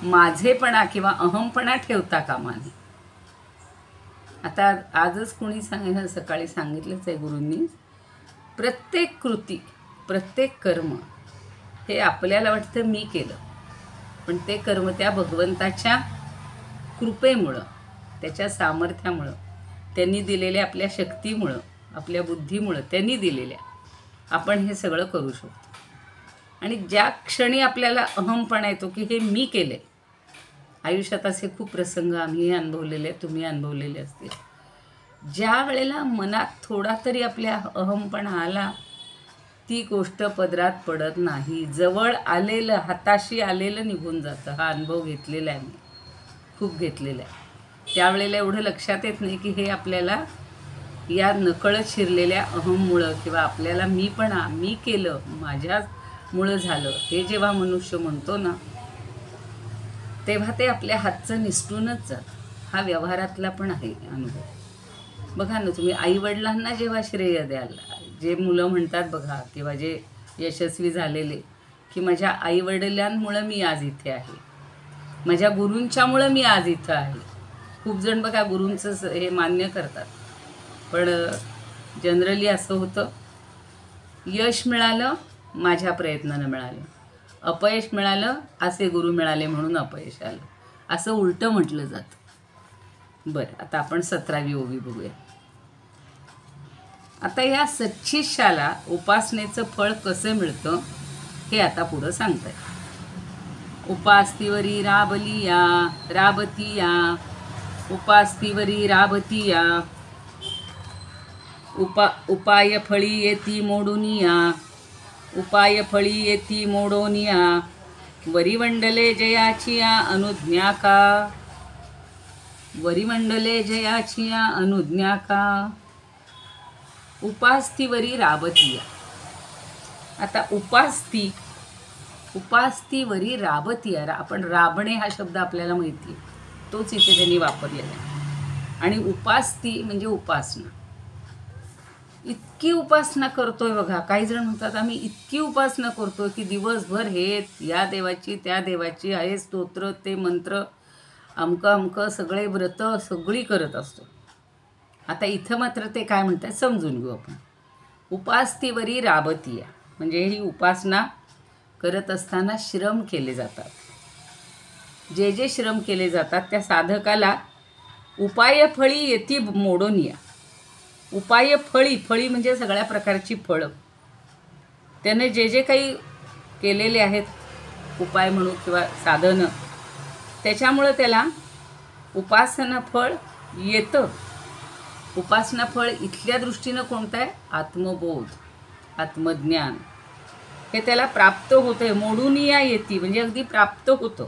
माझेपणा किंवा अहमपणा ठेवता कामा नये. आता आजच कोणी सकाळी सांगितलंच आहे गुरूंनी, प्रत्येक कृती, प्रत्येक कर्म हे आपल्याला वाटतं मी केलं, पण ते कर्म त्या भगवंताच्या कृपेमुळं, त्याच्या सामर्थ्यामुळं, त्यांनी दिलेल्या आपल्या शक्तीमुळं, आपल्या बुद्धीमुळं त्यांनी दिलेल्या, आपण हे सगळं करू शकतो. आणि ज्या क्षणी आपल्याला अहमपणा येतो की हे मी केले, आयुष्यात असे खूप प्रसंग आम्ही अनुभवलेले, तुम्ही अनुभवलेले असतील, ज्या वेळेला मनात थोडा तरी आपल्या अहमपणा आला, ती गोष्ट पदरात पडत नाही, जवळ आलेलं, हाताशी आलेलं निघून जातं. हा अनुभव घेतलेला आहे मी, खूप घेतलेला आहे. त्यावेळेला एवढं लक्षात येत नाही की हे आपल्याला या नकळत शिरलेल्या अहममुळं किंवा आपल्याला मीपणा, मी केलं, माझ्यामुळं झालं, हे जेव्हा मनुष्य म्हणतो ना, तेव्हा ते आपल्या हातचं निसटूनच जातं. हा व्यवहारातला पण आहे अनुभव. बघा ना तुम्ही, आईवडिलांना जेव्हा श्रेय द्याल, जे मुलं म्हणतात बघा, किंवा जे यशस्वी झालेले, की माझ्या आईवडिलांमुळं मी आज इथे आहे, माझ्या गुरूंच्यामुळं मी आज इथं आहे. खूप जण बघा गुरूंचं हे मान्य करतात, पण जनरली असं होतं, यश मिळालं माझ्या प्रयत्नानं मिळालं, अपयश मिळालं असे गुरु मिळाले म्हणून अपयश आलं, असं उलटं म्हटलं जातं. बरं, आता आपण 17वी ओवी बघूया. आता या सच्चिष्याला उपासनेचं फळ कसं मिळतं हे आता पुढं सांगताय. उपास्तीवरी राबलिया राबतिया, उपास्तीवरी राबतिया, उपाय फळी येती मोडुनिया, उपाय फळी येती मोडोनिया, वरिमंडले जयाचिया अनुज्ञा का, वरिमंडले जयाचिया अनुज्ञा का, उपास्तीवरी राबतिया. आता उपास्तीवरी राबतिया, आपण राबणे हा शब्द आपल्याला माहिती आहे, तोच इथे त्यांनी वापरलेला आहे. आणि उपास्ती म्हणजे उपासना. इतकी उपासना करतोय बघा, काही जण म्हणतात आम्ही इतकी उपासना करतोय की दिवसभर हे या देवाची त्या देवाची आहे स्तोत्र, ते मंत्र, अमकं सगळे व्रत सगळी करत असतो. आता इथं मात्र ते काय म्हणतात समजून घेऊ आपण. उपास्तीवरी राबतिया म्हणजे ही उपासना करत असताना श्रम केले जातात. जे जे श्रम केले जातात त्या साधकाला उपाय फळी येती मोडोनिया. उपाय फळी म्हणजे सगळ्या प्रकारची फळं, त्याने जे जे काही केलेले आहेत उपाय म्हणू किंवा साधनं, त्याच्यामुळं त्याला उपासना फळ येतं. उपासना फळ इथल्या दृष्टीनं कोणतं आहे? आत्मबोध, आत्मज्ञान हे त्याला प्राप्त होतं आहे. मोडुनिया येती म्हणजे अगदी प्राप्त होतं.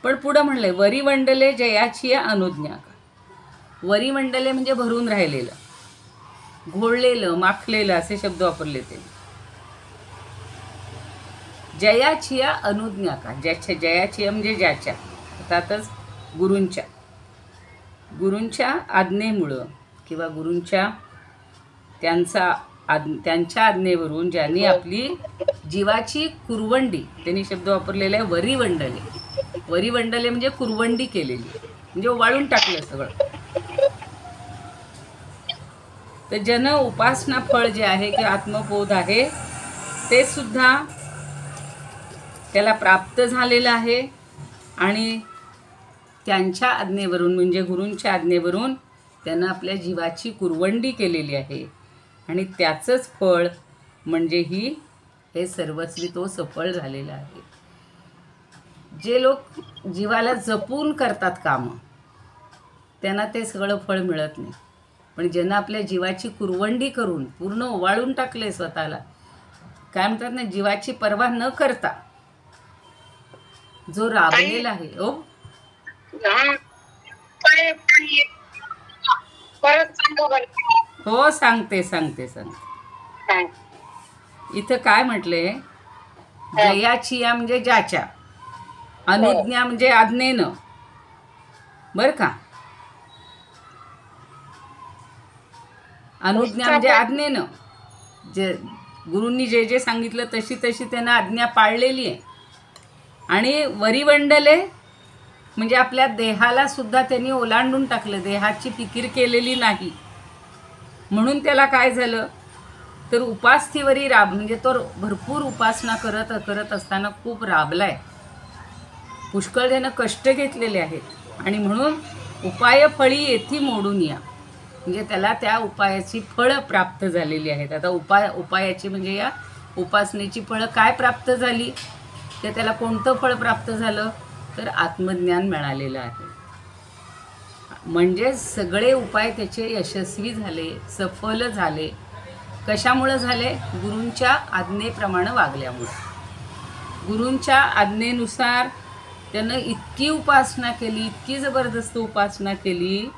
पण पुढं म्हणलं आहे वरिमंडले जयाची अनुज्ञा का. वरिमंडले म्हणजे भरून राहिलेलं, घोळलेलं, माखलेलं असे शब्द वापरले ते. जयाचिया अनुज्ञा का, ज्याच्या, जयाचिया म्हणजे ज्याच्या, अर्थातच गुरूंच्या आज्ञेमुळं किंवा गुरूंच्या त्यांच्या आज्ञेवरून ज्यांनी आपली जीवाची कुरवंडी, त्यांनी शब्द वापरलेला आहे वरिवंडले. वरिवंडले म्हणजे कुरवंडी केलेली, म्हणजे वाळून टाकलं सगळं. तर जन उपासना फळ जे आहे की आत्मबोध आहे ते सुद्धा त्याला प्राप्त झालेलं आहे. आणि त्यांच्या आज्ञेवरून म्हणजे गुरूंच्या आज्ञेवरून त्यानं आपल्या जीवाची कुरवंडी केलेली आहे. आणि त्याचंच फळ म्हणजे हे सर्वस्वी तो सफळ झालेला आहे. जे लोक जीवाला जपून करतात कामं त्यांना ते सगळं फळ मिळत नाही. पण ज्यांना आपल्या जीवाची कुरवंडी करून पूर्ण ओवाळून टाकले स्वतःला, काय म्हणतात ना, जीवाची पर्वा न करता जो राबलेला आहे. हो सांगते. इथं काय म्हटले, जयाचिया म्हणजे ज्याच्या, अनुज्ञा म्हणजे आज्ञेनं, बरं का. अनुज्ञा म्हणजे आज्ञेनं, जे गुरूंनी जे जे सांगितलं तशी त्यानं आज्ञा पाळलेली आहे. आणि वरिवंडले म्हणजे आपल्या देहाला सुद्धा त्यांनी ओलांडून टाकलं, देहाची फिकीर केलेली नाही. म्हणून त्याला काय झालं तर उपास्तीवरी राब म्हणजे तो भरपूर उपासना करत असताना खूप राबलाय, पुष्कळ त्यानं कष्ट घेतलेले आहेत. आणि म्हणून उपाय फळी येती मोडुनिया म्हणजे त्याला त्या उपायाची फळं प्राप्त झालेली आहेत. आता उपायाची म्हणजे या उपासनेची फळं काय प्राप्त झाली, ते त्याला कोणतं फळ प्राप्त झालं तर आत्मज्ञान मिळालेलं आहे. म्हणजे सगळे उपाय त्याचे यशस्वी झाले, सफल झाले. कशामुळं झाले? गुरूंच्या आज्ञेप्रमाणे वागल्यामुळे. गुरूंच्या आज्ञेनुसार त्यानं इतकी उपासना केली, इतकी जबरदस्त उपासना केली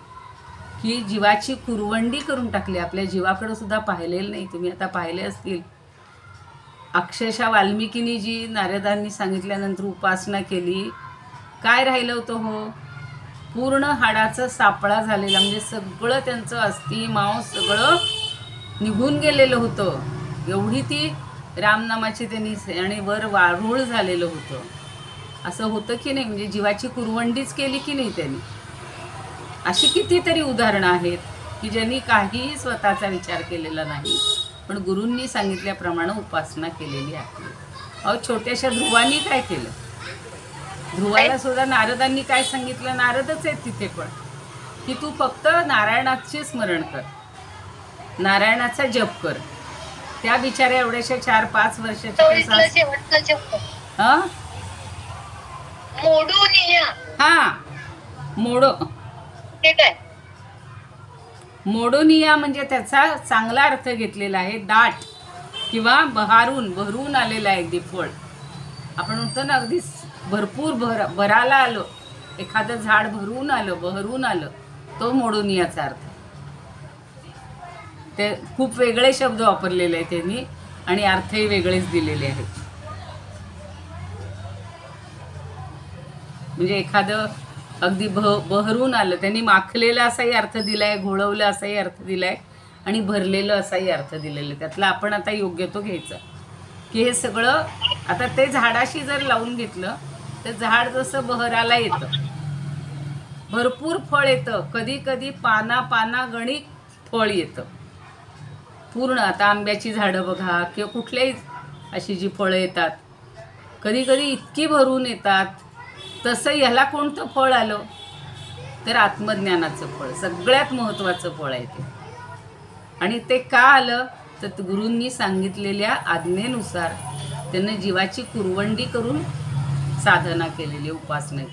की जीवाची कुरवंडी करून टाकली. आपल्या जीवाकडे सुद्धा पाहिलेलं नाही. तुम्ही आता पाहिले असतील, अक्षरशः वाल्मिकीनी जी नारदांनी सांगितल्यानंतर उपासना केली, काय राहिलं होतं हो पूर्ण हाडाचा सापळा झालेला, म्हणजे सगळं त्यांचं अस्थि मांस सगळं निघून गेलेलं होतं. एवढी ती रामनामाची त्यांनी आणि वर वारूळ झालेलं होतं. असं होतं की नाही, म्हणजे जीवाची कुरवंडीच केली की नाही त्यांनी. अशी कितीतरी उदाहरणं आहेत की ज्यांनी काहीही स्वतःचा विचार केलेला नाही, पण गुरूंनी सांगितल्याप्रमाणे उपासना केलेली आहे. अहो, छोट्याशा ध्रुवानी काय केलं? ध्रुवाला सुद्धा नारदांनी काय सांगितलं? नारदच आहेत तिथे पण, की तू फक्त नारायणाचे स्मरण कर, नारायणाचा जप कर. त्या बिचाऱ्या एवढ्याशा 4-5 वर्षाच्या हा मोडोनिया म्हणजे त्याचा चांगला अर्थ घेतलेला आहे, दाट किंवा भरून आलेलं आहे अगदी फळ. आपण म्हणतो ना अगदी भरपूर भराला आलं, एखादं झाड बहरून आलं, तो मोडोनियाचा अर्थ. ते खूप वेगळे शब्द वापरलेले आहेत त्यांनी आणि अर्थही वेगळेच दिलेले आहेत. म्हणजे एखादं अगदी बहरून आलं, त्यांनी माखलेला असाही अर्थ दिलाय, घोळवलं असाही अर्थ दिलाय आणि भरलेलं असाही अर्थ दिलेला. त्यातला आपण आता योग्य तो घ्यायचा, की हे सगळं आता ते झाडाशी जर लावून घेतलं तर झाड जसं बहराला येतं, भरपूर फळ येतं, कधी कधी पाना गणित फळ येतं पूर्ण. आता आंब्याची झाडं बघा किंवा कुठल्याही अशी जी फळं येतात, कधी कधी इतकी भरून येतात. तसं ह्याला कोणतं फळ आलं तर आत्मज्ञानाचं फळ, सगळ्यात महत्त्वाचं फळ आहे ते. आणि ते का आलं तर गुरूंनी सांगितलेल्या आज्ञेनुसार त्यांनी जीवाची कुरवंडी करून साधना केलेली, उपासना.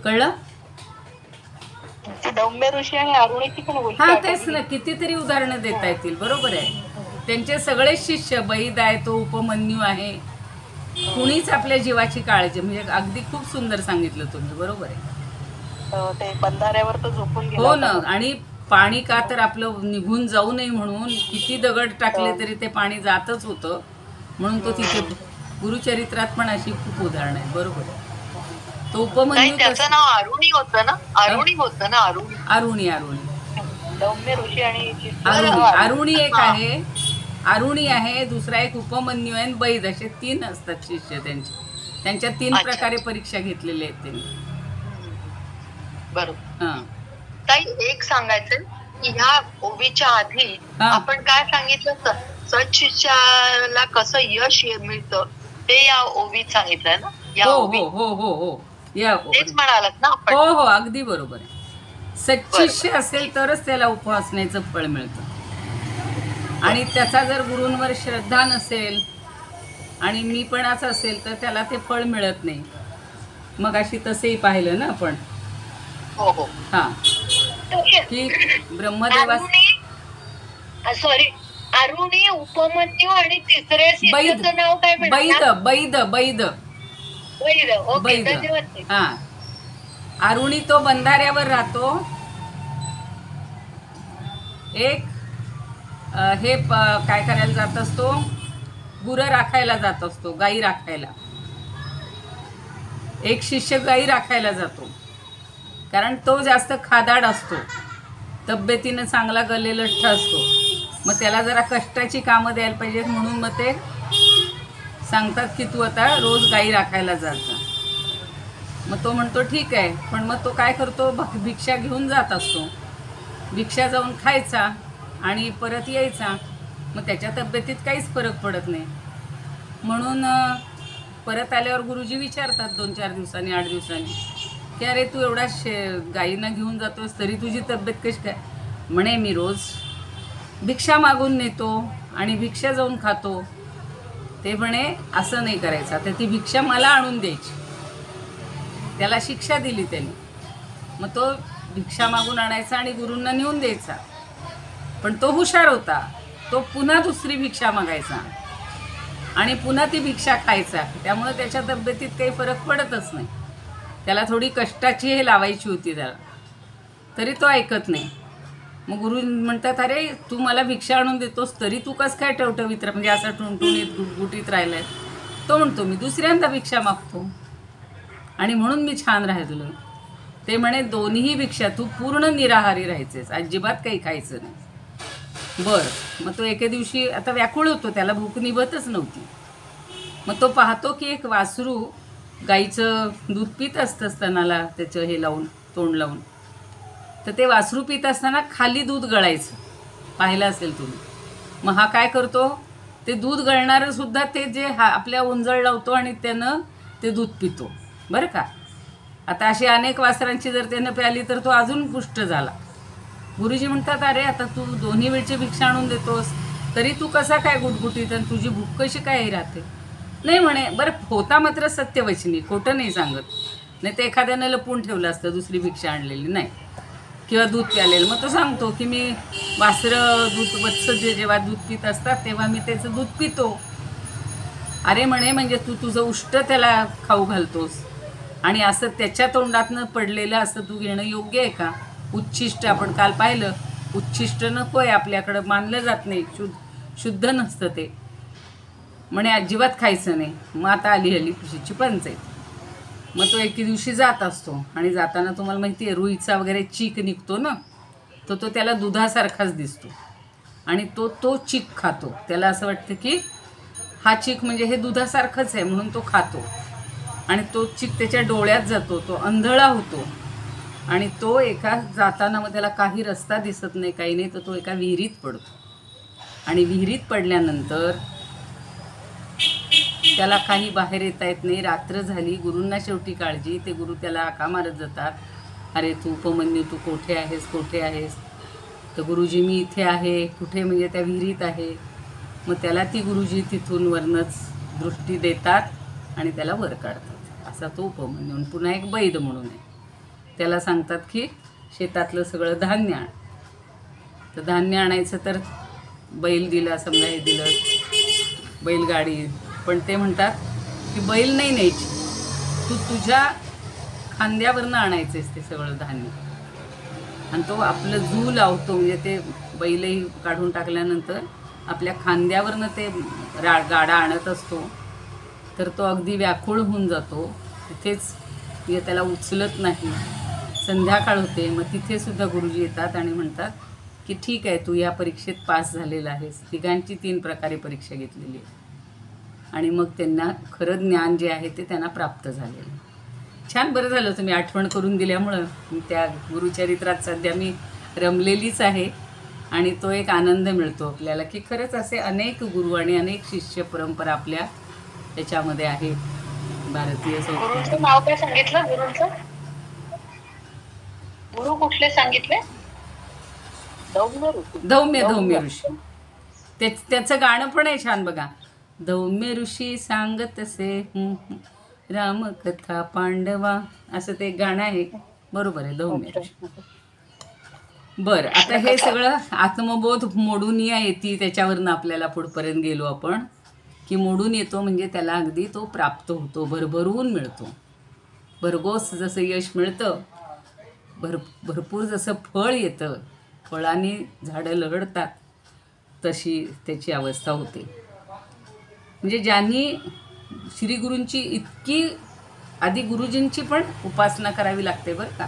कळलं?
दौम्य ऋषी आणि अरुणीची पण गोष्ट.
हा तेच ना, कितीतरी उदाहरणं देता येतील. बरोबर आहे. त्यांचे सगळे शिष्य, बैद आहे, तो उपमन्यू आहे, कुणीच आपल्या जीवाची काळजी, म्हणजे अगदी खूप सुंदर सांगितलं तुम्ही. बरोबर आहे.
ते बंधाऱ्यावर तो झोपून गेला.
हो ना. आणि पाणी का तर आपलं निघून जाऊ नये म्हणून किती दगड टाकले तरी ते पाणी जातच होतं, म्हणून तो तिथे. गुरुचरित्रात पण अशी खूप उदाहरणं आहेत. बरोबर आहे. तो उपमन्यू,
त्याचं नाव अरुणी होतं ना? अरुणी दौम्य ऋषी आणि
अरुणी एक आहे, अरुणी आहे, दुसरा एक उपमन्यू आहे, बैद, असे 3 असतात शिष्य त्यांचे. त्यांच्या 3 प्रकारे परीक्षा घेतलेल्या आहेत त्यांनी.
बरोबर. ताई, एक सांगायचं की ह्या ओवीच्या आधी आपण काय सांगितलं, सत्शिष्याला कसं यश मिळतं ते या ओवीत सांगितलंय ना?
हो
तेच म्हणालात ना आपण?
हो, अगदी बरोबर आहे. सच्शिष्य असेल तरच त्याला उपासनेचं फळ मिळतं. आणि त्याचा जर गुरूंवर श्रद्धा नसेल आणि मीपणाच असेल तर त्याला ते फळ मिळत नाही. मग अशी तसंही पाहिलं ना आपण.
हो.
हा, की ब्रह्मदेवा,
अरुणी, उपमन्यू आणि तिसरे शिष्याचं नाव काय म्हणतात?
बैद. हा, अरुणी तो बंधाऱ्यावर राहतो. एक हे काय करायला जात असतो, गुरं राखायला जात असतो, गाई राखायला. एक शिष्य गाई राखायला जातो, कारण तो जास्त खादाड असतो, तब्येतीनं चांगला गल्लेलठ्ठ असतो. मग त्याला जरा कष्टाची कामं द्यायला पाहिजेत, म्हणून मग ते सांगतात की तू आता रोज गाई राखायला जायचा. मग तो म्हणतो ठीक आहे, पण मग तो काय करतो, भिक्षा घेऊन जात असतो. भिक्षा जाऊन खायचा आणि परत यायचा. मग त्याच्या तब्येतीत काहीच फरक पडत नाही. म्हणून परत आल्यावर गुरुजी विचारतात 2-4 दिवसांनी, 8 दिवसांनी, की अरे तू एवढा गाईंना घेऊन जातोस तरी तुझी तब्येत कशी काय? म्हणे मी रोज भिक्षा मागून नेतो आणि भिक्षा जाऊन खातो. ते म्हणे असं नाही करायचं, तर ती भिक्षा मला आणून द्यायची. त्याला शिक्षा दिली त्यांनी. मग तो भिक्षा मागून आणायचा आणि गुरूंना नेऊन द्यायचा. पण तो हुशार होता, तो पुन्हा दुसरी भिक्षा मागायचा आणि पुन्हा ती भिक्षा खायचा. त्यामुळे त्याच्या तब्येतीत काही फरक पडतच नाही. त्याला थोडी कष्टाची हे लावायची होती त्याला, तरी तो ऐकत नाही. मग गुरु म्हणतात, अरे तू मला भिक्षा आणून देतोस तरी तू कसं काय टवटवीत म्हणजे असं टुणटुणीत गुटगुटीत राहिलाय. तो म्हणतो मी दुसऱ्यांदा भिक्षा मागतो. आणि म्हणून मी छान राहिलो. ते म्हणे दोन्ही भिक्षा, तू पूर्ण निराहारी राहायचेस, अजिबात काही खायचं नाही. बरं, मग तो एके दिवशी आता व्याकुळ होतो, त्याला भूक निभतच नव्हती. मग तो पाहतो की एक वासरू गाईचं दूध पित असतं स्तनाला त्याचं हे लावून, तोंड लावून. तर ते वासरू पित असताना खाली दूध गळायचं, पाहिलं असेल तुम्ही. मग हा काय करतो, ते दूध गळणारं सुद्धा ते जे आपल्या उंजळ लावतो आणि त्यानं ते दूध पितो. बरं का. आता अशी अनेक वासरांची जर त्यानं प्याली तर तो अजून पुष्ट झाला. गुरुजी म्हणतात, अरे आता तू दोन्ही वेळची भिक्षा आणून देतोस तरी तू कसा काय गुटगुटीत आणि तुझी भूक कशी काय राहते. नाही म्हणे. बरं, होता मात्र सत्यवचनी, खोटं नाही सांगत. नाही तर एखाद्यानं लपवून ठेवलं असतं दुसरी भिक्षा आणलेली नाही, किंवा दूध प्यालेलं. मग तो सांगतो की मी वासरं दूध वत्स जेव्हा दूध पित असतात तेव्हा मी त्याचं दूध पितो. अरे म्हणे, म्हणजे तू तुझं उष्ट त्याला खाऊ घालतोस आणि असं त्याच्या तोंडातनं पडलेलं असं तू घेणं योग्य आहे का. उच्छिष्ट आपण काल पाहिलं, उच्छिष्ट नको आहे आपल्याकडं, मानलं जात नाही, शुद्ध नसतं ते. म्हणे अजिबात खायचं नाही. मग आता आली खुशीची पंचायत. मग तो एके दिवशी जात असतो आणि जाताना तुम्हाला माहिती आहे रुईचा वगैरे चीक निघतो ना, तो त्याला दुधासारखाच दिसतो आणि तो चीक खातो. त्याला असं वाटतं की हा चीक म्हणजे हे दुधासारखंच आहे म्हणून तो खातो आणि तो चीक त्याच्या डोळ्यात जातो, तो अंधळा होतो आणि तो एका जाताना मग त्याला काही रस्ता दिसत नाही, काही नाही, तर तो एका विहिरीत पडतो. आणि विहिरीत पडल्यानंतर त्याला काही बाहेर येता येत नाही. रात्र झाली, गुरूंना शेवटी काळजी. ते गुरु त्याला हाका मारत जातात, अरे तू उपमन्यू, तू कोठे आहेस, कोठे आहेस. तर गुरुजी मी इथे आहे. कुठे, म्हणजे त्या विहिरीत आहे. मग त्याला ती गुरुजी तिथून वरनच दृष्टी देतात आणि त्याला वर काढतात. असा तो उपमन्यू. पुन्हा एक बैद म्हणून आहे, त्याला सांगतात की शेतातलं सगळं धान्य आण. तर धान्य आणायचं तर बैल दिला, समजा हे दिलं, बैलगाडी. पण ते म्हणतात की बैल नाही न्यायची, तू तुझ्या खांद्यावरनं आणायचंच ते सगळं धान्य. आणि तो आपलं जू लावतो, म्हणजे ते बैलही काढून टाकल्यानंतर आपल्या खांद्यावरनं ते गाडा आणत असतो. तर तो अगदी व्याकुळ होऊन जातो तिथेच, म्हणजे त्याला उचलत नाही. संध्याकाळ होते, मग तिथेसुद्धा गुरुजी येतात आणि म्हणतात की ठीक आहे, तू या परीक्षेत पास झालेला आहेस. तिघांची 3 प्रकारे परीक्षा घेतलेली आहे आणि मग त्यांना खरं ज्ञान जे आहे ते त्यांना प्राप्त झालेलं. छान, बरं झालं तुम्ही आठवण करून दिल्यामुळं. त्या गुरुचरित्रात सध्या मी रमलेलीच आहे आणि तो एक आनंद मिळतो आपल्याला की खरंच असे अनेक गुरु आणि अनेक शिष्य परंपरा आपल्या त्याच्यामध्ये आहे. भारतीय
गुरुंचं नाव काय सांगितलं? गुरुंचं गुरु कुठले सांगितले?
धौम्य ऋषी. त्याचं गाणं पण आहे छान बघा. धौम्य ऋषी सांगतसे रामकथा पांडवा, असं ते गाणं आहे. बरोबर आहे, धौम्य ऋषी. बरं, आता हे सगळं आत्मबोध मोडून येते, त्याच्यावरनं आपल्याला पुढपर्यंत गेलो आपण की मोडून येतो म्हणजे त्याला अगदी तो प्राप्त होतो, भरभरून मिळतो. भरघोस जसं यश मिळतं, भरपूर जसं फळ येतं, फळांनी झाडं लहडतात, तशी त्याची अवस्था होते. म्हणजे ज्यांनी श्रीगुरूंची इतकी, आधी गुरुजींची पण उपासना करावी लागते बरं का.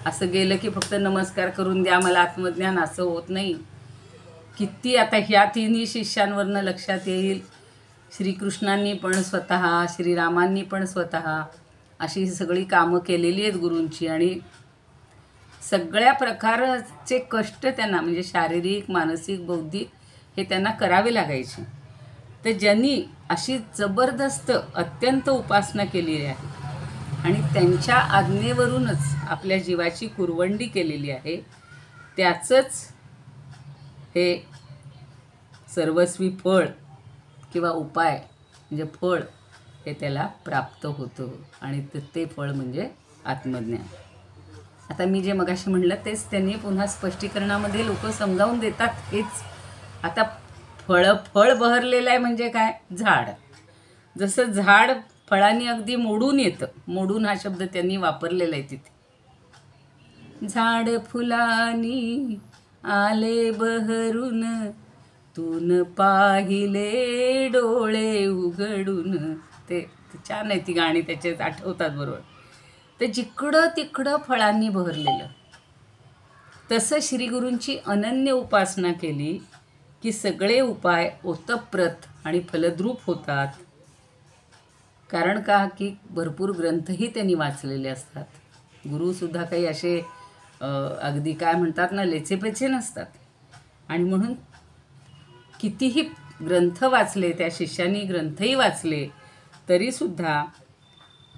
असं गेलं की फक्त नमस्कार करून द्या मला आत्मज्ञान, असं होत नाही. किती आता ह्या 3ही शिष्यांवरनं लक्षात येईल, श्रीकृष्णांनी पण स्वतः, श्रीरामांनी पण स्वतः अशी सगळी कामं केलेली आहेत गुरूंची आणि सगळ्या प्रकारचे कष्ट त्यांना, म्हणजे शारीरिक, मानसिक, बौद्धिक, हे त्यांना करावे लागायचे. तर ज्यांनी अशी जबरदस्त अत्यंत उपासना केलेली आहे आणि त्यांच्या आज्ञेवरूनच आपल्या जीवाची कुरवंडी केलेली आहे, त्याचंच हे सर्वस्वी फळ किंवा उपाय म्हणजे फळ हे त्याला प्राप्त होतं आणि ते फळ म्हणजे आत्मज्ञान. आता मी जे मगाशी म्हणलं तेच त्यांनी पुन्हा स्पष्टीकरणामध्ये लोक समजावून देतात. हेच आता फळ बहरलेलं आहे म्हणजे काय, झाड. जसं झाड फळांनी अगदी मोडून येतं, मोडून हा शब्द त्यांनी वापरलेला आहे तिथे. झाड फुलानी आले बहरून, तून पाहिले डोळे उघडून. ते छान आहे ती गाणी त्याच्यात आठवतात बरोबर. तर जिकडं तिकडं फळांनी बहरलेलं. तसं श्रीगुरूंची अनन्य उपासना केली की सगळे उपाय ओतप्रत आणि फलद्रूप होतात. कारण का की भरपूर ग्रंथही त्यांनी वाचलेले असतात. गुरुसुद्धा काही असे अगदी काय म्हणतात ना लेचेपेचे नसतात. आणि म्हणून कितीही ग्रंथ वाचले, त्या शिष्यांनी ग्रंथही वाचले, तरीसुद्धा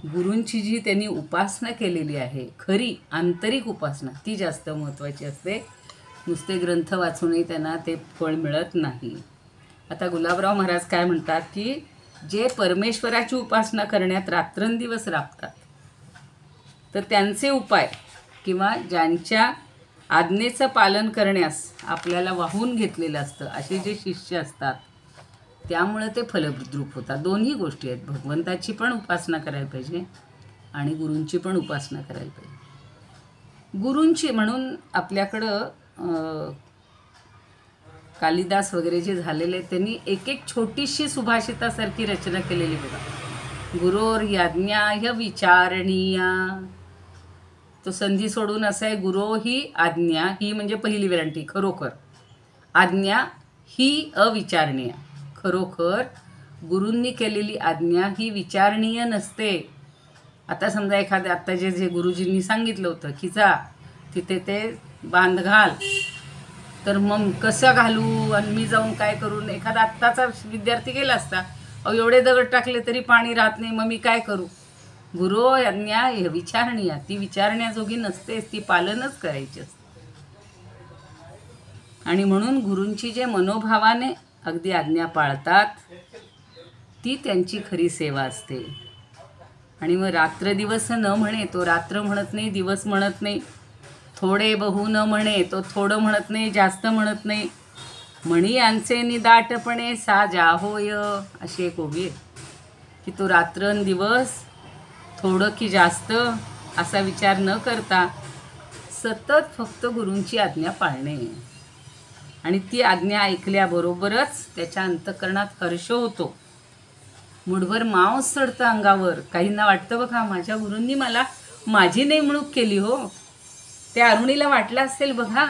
गुरूंची जी त्यांनी उपासना केलेली आहे खरी आंतरिक उपासना ती जास्त महत्त्वाची असते. नुसते ग्रंथ वाचूनही त्यांना ते फळ मिळत नाही. आता गुलाबराव महाराज काय म्हणतात की जे परमेश्वराची उपासना करण्यात रात्रंदिवस राबतात तर त्यांचे उपाय किंवा ज्यांच्या आज्ञेचं पालन करण्यास आपल्याला वाहून घेतलेलं असतं असे जे शिष्य असतात त्यामुळे ते फलद्रूप होतात. दोन्ही गोष्टी आहेत. भगवंताची पण उपासना करायला पाहिजे आणि गुरूंची पण उपासना करायला पाहिजे. गुरूंची म्हणून आपल्याकडं कालिदास वगैरे जे झालेले आहेत त्यांनी एक एक छोटीशी सुभाषितासारखी रचना केलेली बघा. गुरोर याज्ञा ह्य विचारणीया. तो संधी सोडून असं आहे गुरो ही आज्ञा, ही म्हणजे पहिली विरांटी खरोखर, आज्ञा ही अविचारणीय. खरोखर गुरूंनी केलेली आज्ञा ही विचारणीय नसते. आता समजा एखाद्या आत्ता जे गुरुजींनी सांगितलं होतं की जा तिथे ते बांध घाल, तर मग कसं घालू आणि मी जाऊन काय करून, एखादा आत्ताचा विद्यार्थी गेला असता अहो एवढे दगड टाकले तरी पाणी राहत नाही मग मी काय करू. गुरु आज्ञा विचारणीय, ती विचारण्याजोगी नसतेच, ती पालनच करायची असते. आणि म्हणून गुरूंची जे मनोभावाने अगदी आज्ञा पाळतात ती त्यांची खरी सेवा असते. आणि मग रात्र दिवस न म्हणे तो रात्र म्हणत नाही, दिवस म्हणत नाही. थोडे बहु न म्हणे तो थोडं म्हणत नाही, जास्त म्हणत नाही. म्हणी यांचे निदाटपणे साजा होय, अशी एक ओवी आहे की तो रात्रन दिवस थोडं की जास्त असा विचार न करता सतत फक्त गुरूंची आज्ञा पाळणे. आणि ती आज्ञा ऐकल्याबरोबरच त्याच्या अंतःकरणात हर्ष होतो, मुठभर मांव चढतं अंगावर. काहींना वाटतं बघा माझ्या गुरूंनी मला माझी नेमणूक केली हो. त्या अरुणीला वाटलं असेल बघा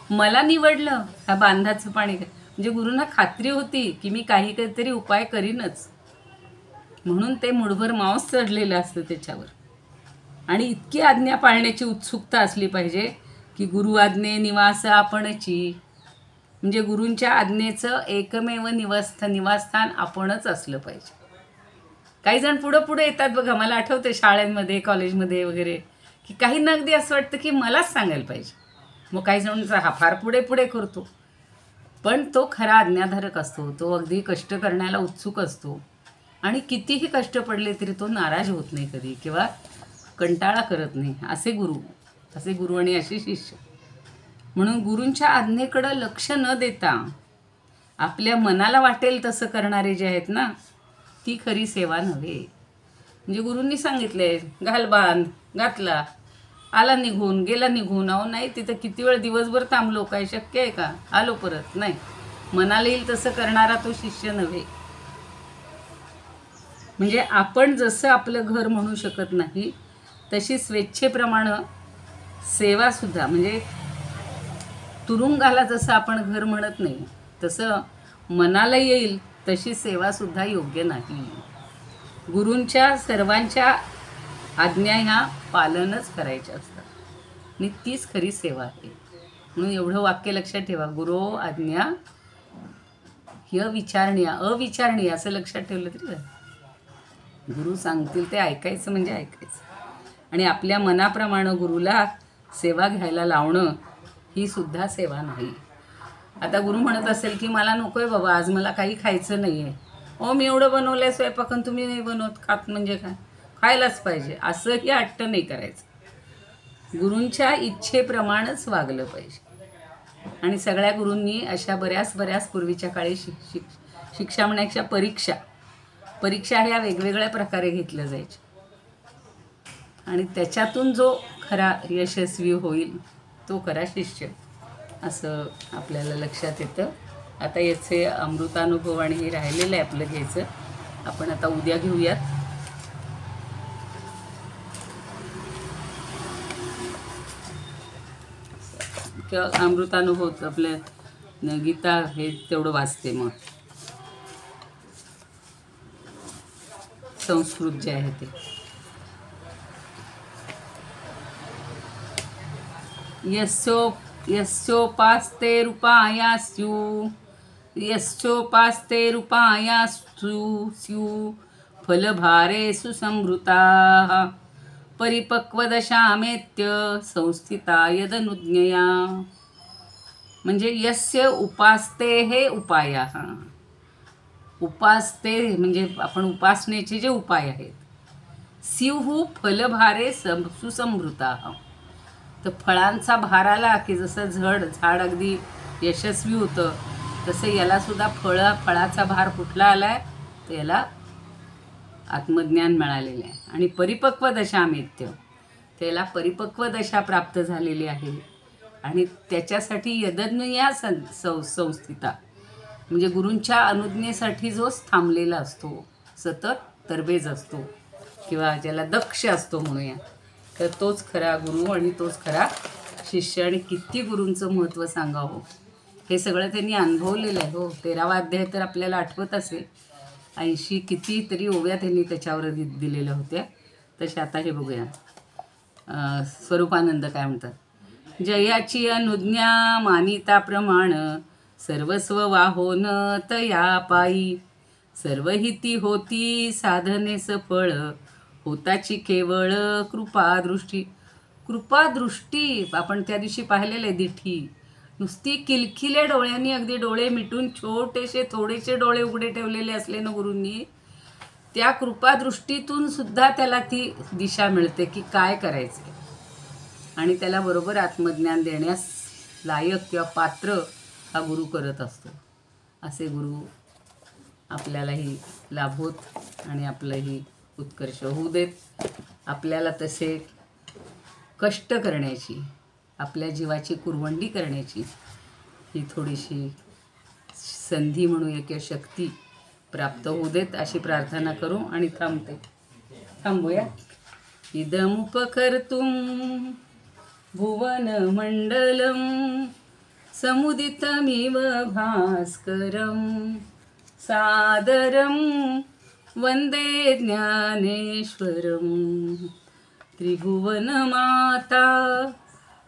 मला निवडलं ह्या बांधाचं पाणी, म्हणजे गुरूंना खात्री होती की मी काहीतरी उपाय करीनच, म्हणून ते मुठभर मांस चढलेलं असतं त्याच्यावर. आणि इतकी आज्ञा पाळण्याची उत्सुकता असली पाहिजे की गुरु आज्ञे निवास आपणची, म्हणजे गुरूंच्या आज्ञेचं एकमेव निवासस्थान आपणच असलं पाहिजे. काही जण पुढं पुढे येतात बघा, मला आठवतं शाळेमध्ये कॉलेजमध्ये वगैरे की काही अगदी असं वाटतं की मलाच सांगायला पाहिजे. मग काही जणांचा हा फार पुढे पुढे करतो, पण तो खरा आज्ञाधारक असतो, तो अगदी कष्ट करण्याला उत्सुक असतो. आणि कितीही कष्ट पडले तरी तो नाराज होत नाही कधी किंवा कंटाळा करत नाही. असे गुरु आणि असे शिष्य. म्हणून गुरूंच्या आज्ञेकडं लक्ष न देता आपल्या मनाला वाटेल तसं करणारे जे आहेत ना, ती खरी सेवा नव्हे. म्हणजे गुरूंनी सांगितले घाल बांध, घातला, आला निघून, गेला निघून. अहो नाही, तिथं किती वेळ दिवसभर थांबलो, काय शक्य आहे का, आलो परत. नाही, मनाला येईल तसं करणारा तो शिष्य नव्हे. म्हणजे आपण जसं आपलं घर म्हणू शकत नाही तशी स्वेच्छेप्रमाणे सेवासुद्धा, म्हणजे तुरुंगाला जसं आपण घर म्हणत नाही तसं मनाला येईल तशी सेवासुद्धा योग्य नाही. गुरूंच्या सर्वांच्या आज्ञा ह्या पालनच करायच्या असतात आणि तीच खरी सेवा आहे. म्हणून एवढं वाक्य लक्षात ठेवा, गुरो आज्ञा ह्य विचारणीय, अविचारणीय असं लक्षात ठेवलं तरी झालं. गुरु सांगतील ते ऐकायचं म्हणजे ऐकायचं. आणि आपल्या मनाप्रमाणे गुरुला सेवा घ्यायला लावणं ही सुद्धा सेवा नाही. आता गुरु म्हणत असेल की मला नको आहे बाबा, आज मला काही खायचं नाही आहे. मी एवढं बनवलं आहे स्वयंपाक आणि तुम्ही नाही बनवत, खात म्हणजे काय, खायलाच पाहिजे, असंही हट्ट नाही करायचं. गुरूंच्या इच्छेप्रमाणेच वागलं पाहिजे. आणि सगळ्या गुरूंनी अशा बऱ्याच पूर्वीच्या काळी शिक्षा म्हणण्याच्या परीक्षा ह्या वेगवेगळ्या प्रकारे घेतल्या जायच्या. आणि त्याच्यातून जो खरा यशस्वी होईल तो खरा शिष्य, असं आपल्याला लक्षात येतं. आता याचे अमृतानुभव आणि हे राहिलेलं आहे आपलं घ्यायचं, आपण आता उद्या घेऊयात. किंवा अमृतानुभव आपल्या गीता हे तेवढं वाचते. मग संस्कृत जे आहे ते यस्योपास्ते रूपायास्तु स्यु फलभारे सुसंवृताः परिपक्वदशामेत्य संस्थिता यदनुज्ञया. म्हणजे यस्य उपास्ते हे उपायाः. उपासते म्हणजे आपण उपासनेचे जे उपाय आहेत. स्युः फलभारे सुसंवृता. तर फळांचा भार आला की जसं झाड अगदी यशस्वी होतं तसं यालासुद्धा फळाचा भार कुठला आला आहे तर याला आत्मज्ञान मिळालेलं आहे. आणि परिपक्व दशामेत्य त्याला परिपक्व दशा प्राप्त झालेली आहे. आणि त्याच्यासाठी यदज्ञया संस्थिता म्हणजे गुरूंच्या अनुज्ञेसाठी जो थांबलेला असतो, सतत तरबेज असतो किंवा ज्याला दक्ष असतो म्हणूया, तर तोच खरा गुरु आणि तोच खरा शिष्य. आणि किती गुरूंचं महत्त्व सांगावं हे सगळं त्यांनी अनुभवलेलं आहे. हो, 13वा अध्याय तर आपल्याला आठवत असेल. 80 कितीतरी ओव्या त्यांनी त्याच्यावर दिलेल्या होत्या. तसे आता हे बघूया स्वरूपानंद काय म्हणतात. जयाची अनुज्ञा मानिता प्रमाण सर्वस्व वाहोन तया पायी सर्वहिती होती साधने सफळ होताची केवळ कृपादृष्टी. कृपादृष्टी आपण त्या दिवशी पाहिलेलं आहे. दिठी नुसती किलकिल्या डोळ्यांनी अगदी डोळे मिटून छोटेसे थोडेसे डोळे उघडे ठेवलेले असले ना गुरूंनी, त्या कृपादृष्टीतून सुद्धा त्याला ती दिशा मिळते की काय करायचे. आणि त्याला बरोबर आत्मज्ञान देण्यास लायक किंवा पात्र हा गुरु करत असतो. असे गुरु आपल्यालाही लाभोत आणि आपलंही उत्कर्ष होऊ देत. आपल्याला तसे कष्ट करण्याची, आपल्या जीवाची कुरवंडी करण्याची ही थोडीशी संधी म्हणूया किंवा शक्ती प्राप्त होऊ देत अशी प्रार्थना करू. आणि थांबूया. इदमुपकर्तुं भुवनमण्डलं समुदितमिव भास्करं सादरं वन्दे ज्ञानेश्वरं. त्रिभुवनमाता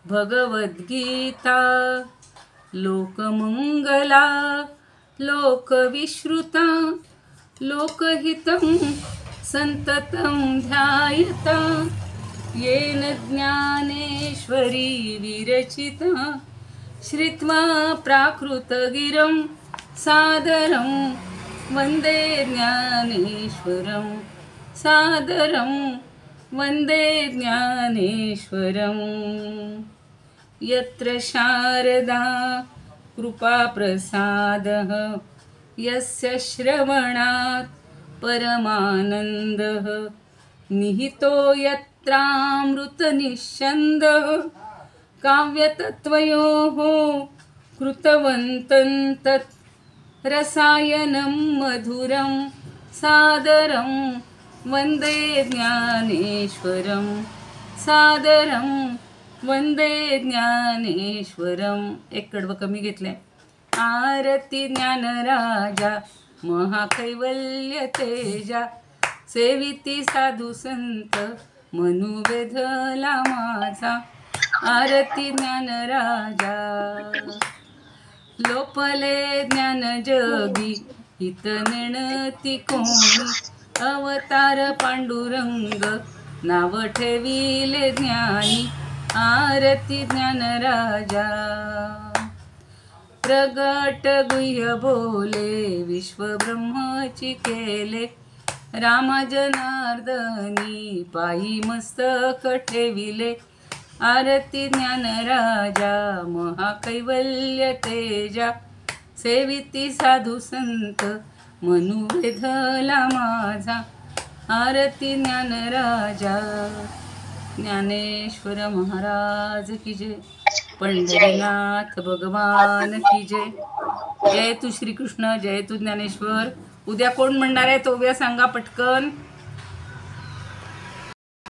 भगवद्गीता लोकमङ्गला लोकविश्रुता लोकहितं सन्ततं ध्यायता येन ज्ञानेश्वरी विरचिता श्रुत्वा प्राकृतगिरं सादरं वन्दे ज्ञानेश्वरं सादरं वन्दे ज्ञानेश्वरं. यत्र शारदा कृपाप्रसादः यस्य श्रवणात् परमानन्दः निहितो यत्रामृतनिःस्यन्दः काव्यतत्त्वयोः कृतवन्तं तत् रसायनं मधुरं सादरं वन्दे ज्ञानेश्वरं सादरं वन्दे ज्ञानेश्वरं. एक कडवं कमी घेतलंय. आरती ज्ञानराजा महाकैवल्य तेजा सेविती साधू संत मनुवेधला माझा. आरती ज्ञानराजा लोपले ज्ञान जगी हित नेणती कोणी अवतार पांडुरंग नाव ठेविले ज्ञानी. आरती ज्ञानराजा प्रगट गुह्य बोले विश्वब्रह्मची केले रामा जनार्दनी पायी मस्तक ठेविले. आरती ज्ञानराजा महाकैवल्य तेजा सेविती साधू संत मनुवेधला माझा. आरती ज्ञानराजा. ज्ञानेश्वर महाराज की जय. पंढरीनाथ भगवान की जय. जय तू श्रीकृष्ण, जय तू ज्ञानेश्वर. उद्या कोण म्हणणार आहे तो उद्या सांगा पटकन.